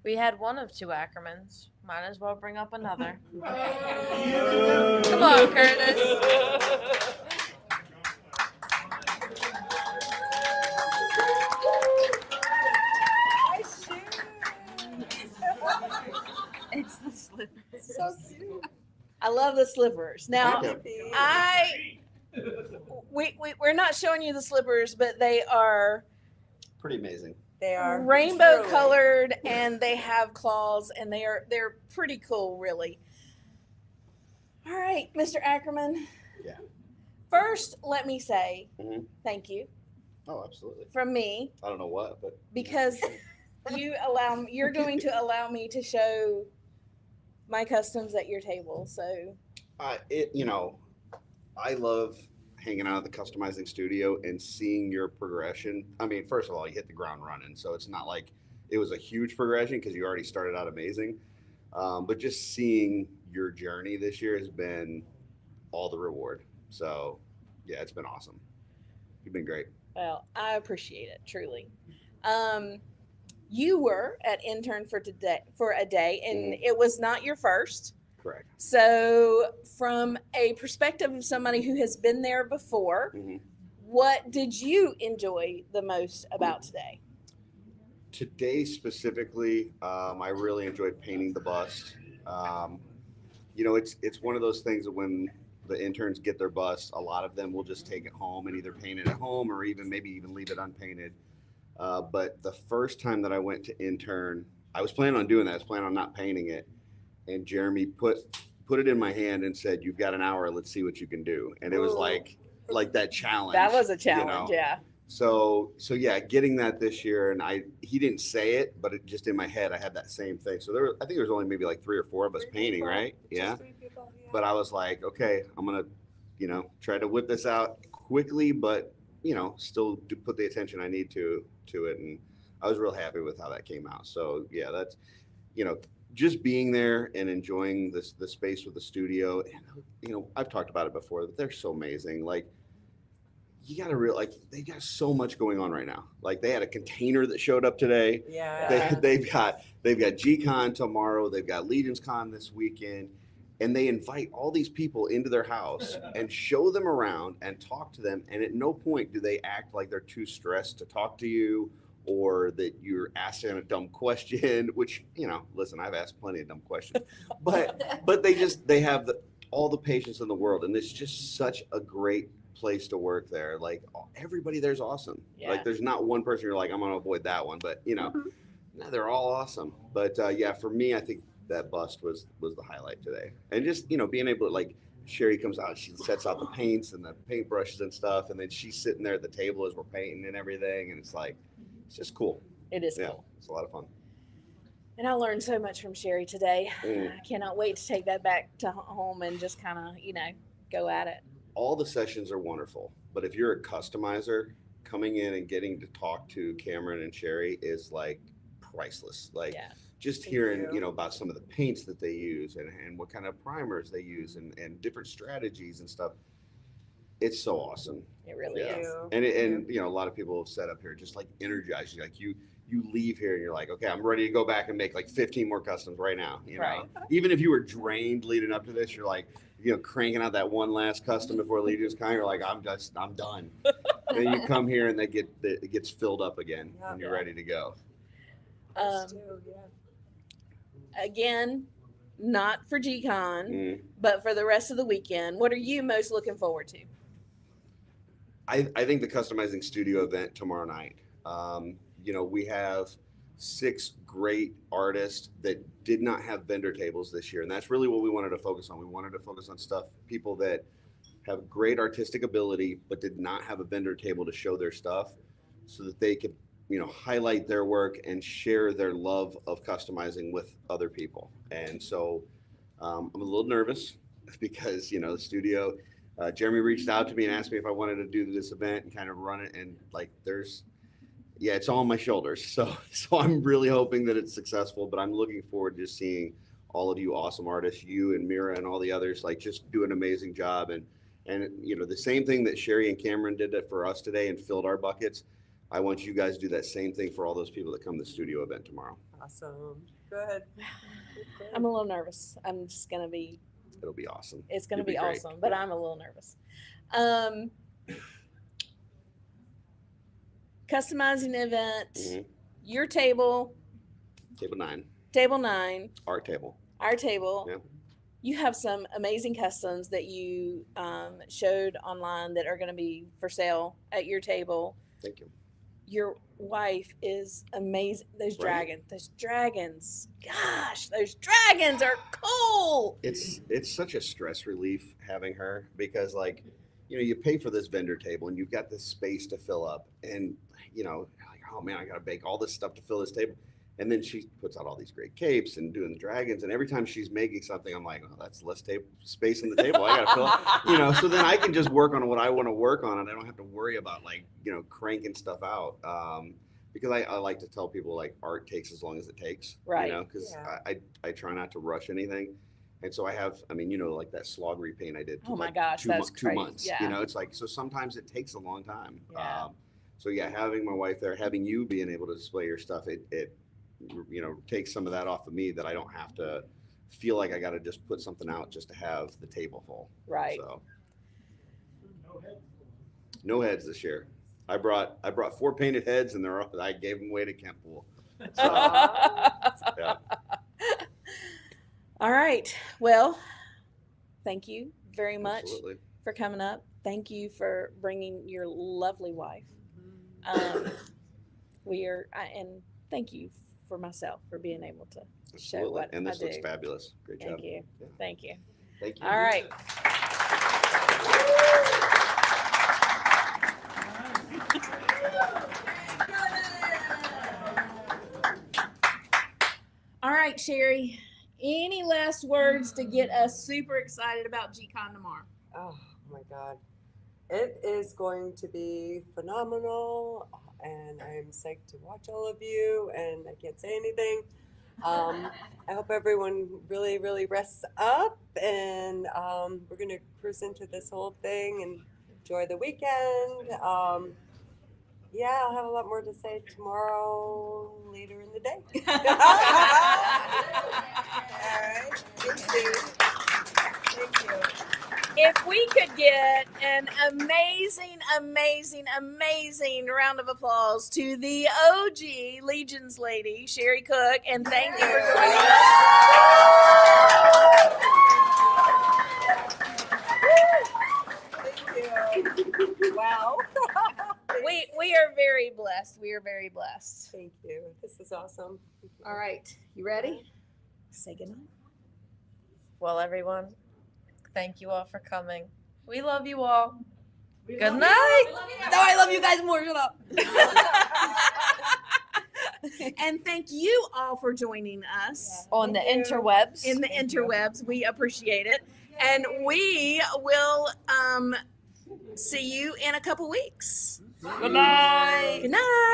We had one of 2 Ackermans. Might as well bring up another. Come on, Curtis. It's the slippers. So cute. I love the slippers. Now, we're not showing you the slippers, but they are Pretty amazing. They are rainbow truly. colored, and they have claws, and they're pretty cool, really. All right, Mr. Ackerman. Yeah. First, let me say thank you Oh, absolutely. from me, I don't know what, but because you're going to allow me to show my customs at your table. So I love hanging out at the customizing studio and seeing your progression. I mean, first of all, you hit the ground running, so it's not like it was a huge progression because you already started out amazing. But just seeing your journey this year has been all the reward. So yeah, it's been awesome. You've been great. Well, I appreciate it, truly. You were at Intern for a day, and it was not your first. Correct. So, from a perspective of somebody who has been there before, what did you enjoy the most about today? Today specifically, I really enjoyed painting the bust. It's one of those things that when the interns get their bust, a lot of them will just take it home and either paint it at home or maybe even leave it unpainted. But the first time that I went to Intern, I was planning on doing that. I was planning on not painting it. And Jeremy put put it in my hand and said, "You've got an hour. Let's see what you can do." And it was Ooh. like that challenge. That was a you challenge, know? yeah. So yeah, getting that this year, and he didn't say it, but it just in my head, I had that same thing. So I think there was only maybe like 3 or 4 of us painting, right? Yeah. But I was like, okay, I'm gonna, try to whip this out quickly, but still put the attention I need to it, and I was real happy with how that came out. So yeah, that's just being there and enjoying the space with the studio. And I've talked about it before, but they're so amazing. Like, you got to they got so much going on right now. Like, they had a container that showed up today. Yeah. They've got GCon tomorrow. They've got LegionsCon this weekend, and they invite all these people into their house and show them around and talk to them. And at no point do they act like they're too stressed to talk to you, or that you're asking a dumb question. Which, listen, I've asked plenty of dumb questions, but they have all the patience in the world, and it's just such a great place to work there. Like, everybody there's awesome. Yeah. Like, there's not one person you're like, I'm gonna avoid that one, but no, they're all awesome. But yeah, for me, I think that bust was the highlight today. And just being able to, like, Sherri comes out, she sets out the paints and the paintbrushes and stuff, and then she's sitting there at the table as we're painting and everything, and it's just cool. It is Yeah, cool. it's a lot of fun. And I learned so much from Sherri today. Mm. I cannot wait to take that back to home and just kind of, go at it. All the sessions are wonderful, but if you're a customizer, coming in and getting to talk to Cameron and Sherri is like priceless. Like, Yeah. just Thank hearing, you. about some of the paints that they use and what kind of primers they use and different strategies and stuff. It's so awesome. It really Yeah. is. And a lot of people have said up here, just like energize you. Like, you leave here and you're like, okay, I'm ready to go back and make like 15 more customs right now. Right. Even if you were drained leading up to this, you're like, cranking out that one last custom before LegionsCon. You're like, I'm done. And then you come here and it gets filled up again, Yeah. and you're ready to go. Again, not for GCon, Mm. but for the rest of the weekend. What are you most looking forward to? I think the customizing studio event tomorrow night. We have 6 great artists that did not have vendor tables this year, and that's really what we wanted to focus on. We wanted to focus on people that have great artistic ability but did not have a vendor table to show their stuff, so that they could highlight their work and share their love of customizing with other people. And so I'm a little nervous because the studio, Jeremy reached out to me and asked me if I wanted to do this event and kind of run it, and like, it's all on my shoulders. So I'm really hoping that it's successful, but I'm looking forward to seeing all of you awesome artists, you and Mira and all the others, like, just do an amazing job. And the same thing that Sherri and Cameron did for us today and filled our buckets, I want you guys to do that same thing for all those people that come to the studio event tomorrow. Awesome. Go ahead. I'm a little nervous. I'm just going to be. It'll be awesome. It's going to You'll be great. awesome, but I'm a little nervous. Customizing event, Mhm. your table, Table 9, table 9, our table. our table. Yeah. You have some amazing customs that you showed online that are going to be for sale at your table. Thank you. Your wife is amazing. Those Right. dragons. Gosh, those dragons are cool. It's such a stress relief having her, because, like, you pay for this vendor table and you've got this space to fill up, and like, oh man, I gotta bake all this stuff to fill this table. And then she puts out all these great capes and doing the dragons, and every time she's making something, I'm like, oh, that's less space on the table. I gotta fill it. So then I can just work on what I want to work on, and I don't have to worry about, like, cranking stuff out. Because I like to tell people, like, art takes as long as it takes. Right. Because I try not to rush anything. And so I have, like that slog repaint I did. Oh my like gosh, that's 2 crazy. months. Yeah. It's like, so sometimes it takes a long time. Yeah. So yeah, having my wife there, having you being able to display your stuff, it takes some of that off of me, that I don't have to feel like I got to just put something out just to have the table full. Right. So no heads this year. I brought 4 painted heads, and I gave them away to Kent Pool. So, yeah. All right. Well, thank you very much Absolutely. for coming up. Thank you for bringing your lovely wife. And thank you for myself for being able to show Absolutely. what And this I looks do. fabulous. Great job. Thank you. Yeah. Thank you. Thank you. All right. All right, Sherri. Any last words to get us super excited about GCon tomorrow? Oh my God. It is going to be phenomenal, and I'm psyched to watch all of you, and I can't say anything. I hope everyone really, really rests up, and we're going to cruise into this whole thing and enjoy the weekend. Yeah, I'll have a lot more to say tomorrow later in the day. All right. Thank you. If we could get an amazing, amazing, amazing round of applause to the OG Legions lady, Sherri Cook, and thank you for joining us. Thank you. Wow. We are very blessed. We are very blessed. Thank you. This is awesome. All right. You ready? Say goodnight. Well, everyone, thank you all for coming. We love you all. Good night. No, I love you guys more. Shut up. And thank you all for joining us On the interwebs. in the interwebs. We appreciate it. And we will see you in a couple weeks. Good night. Good night.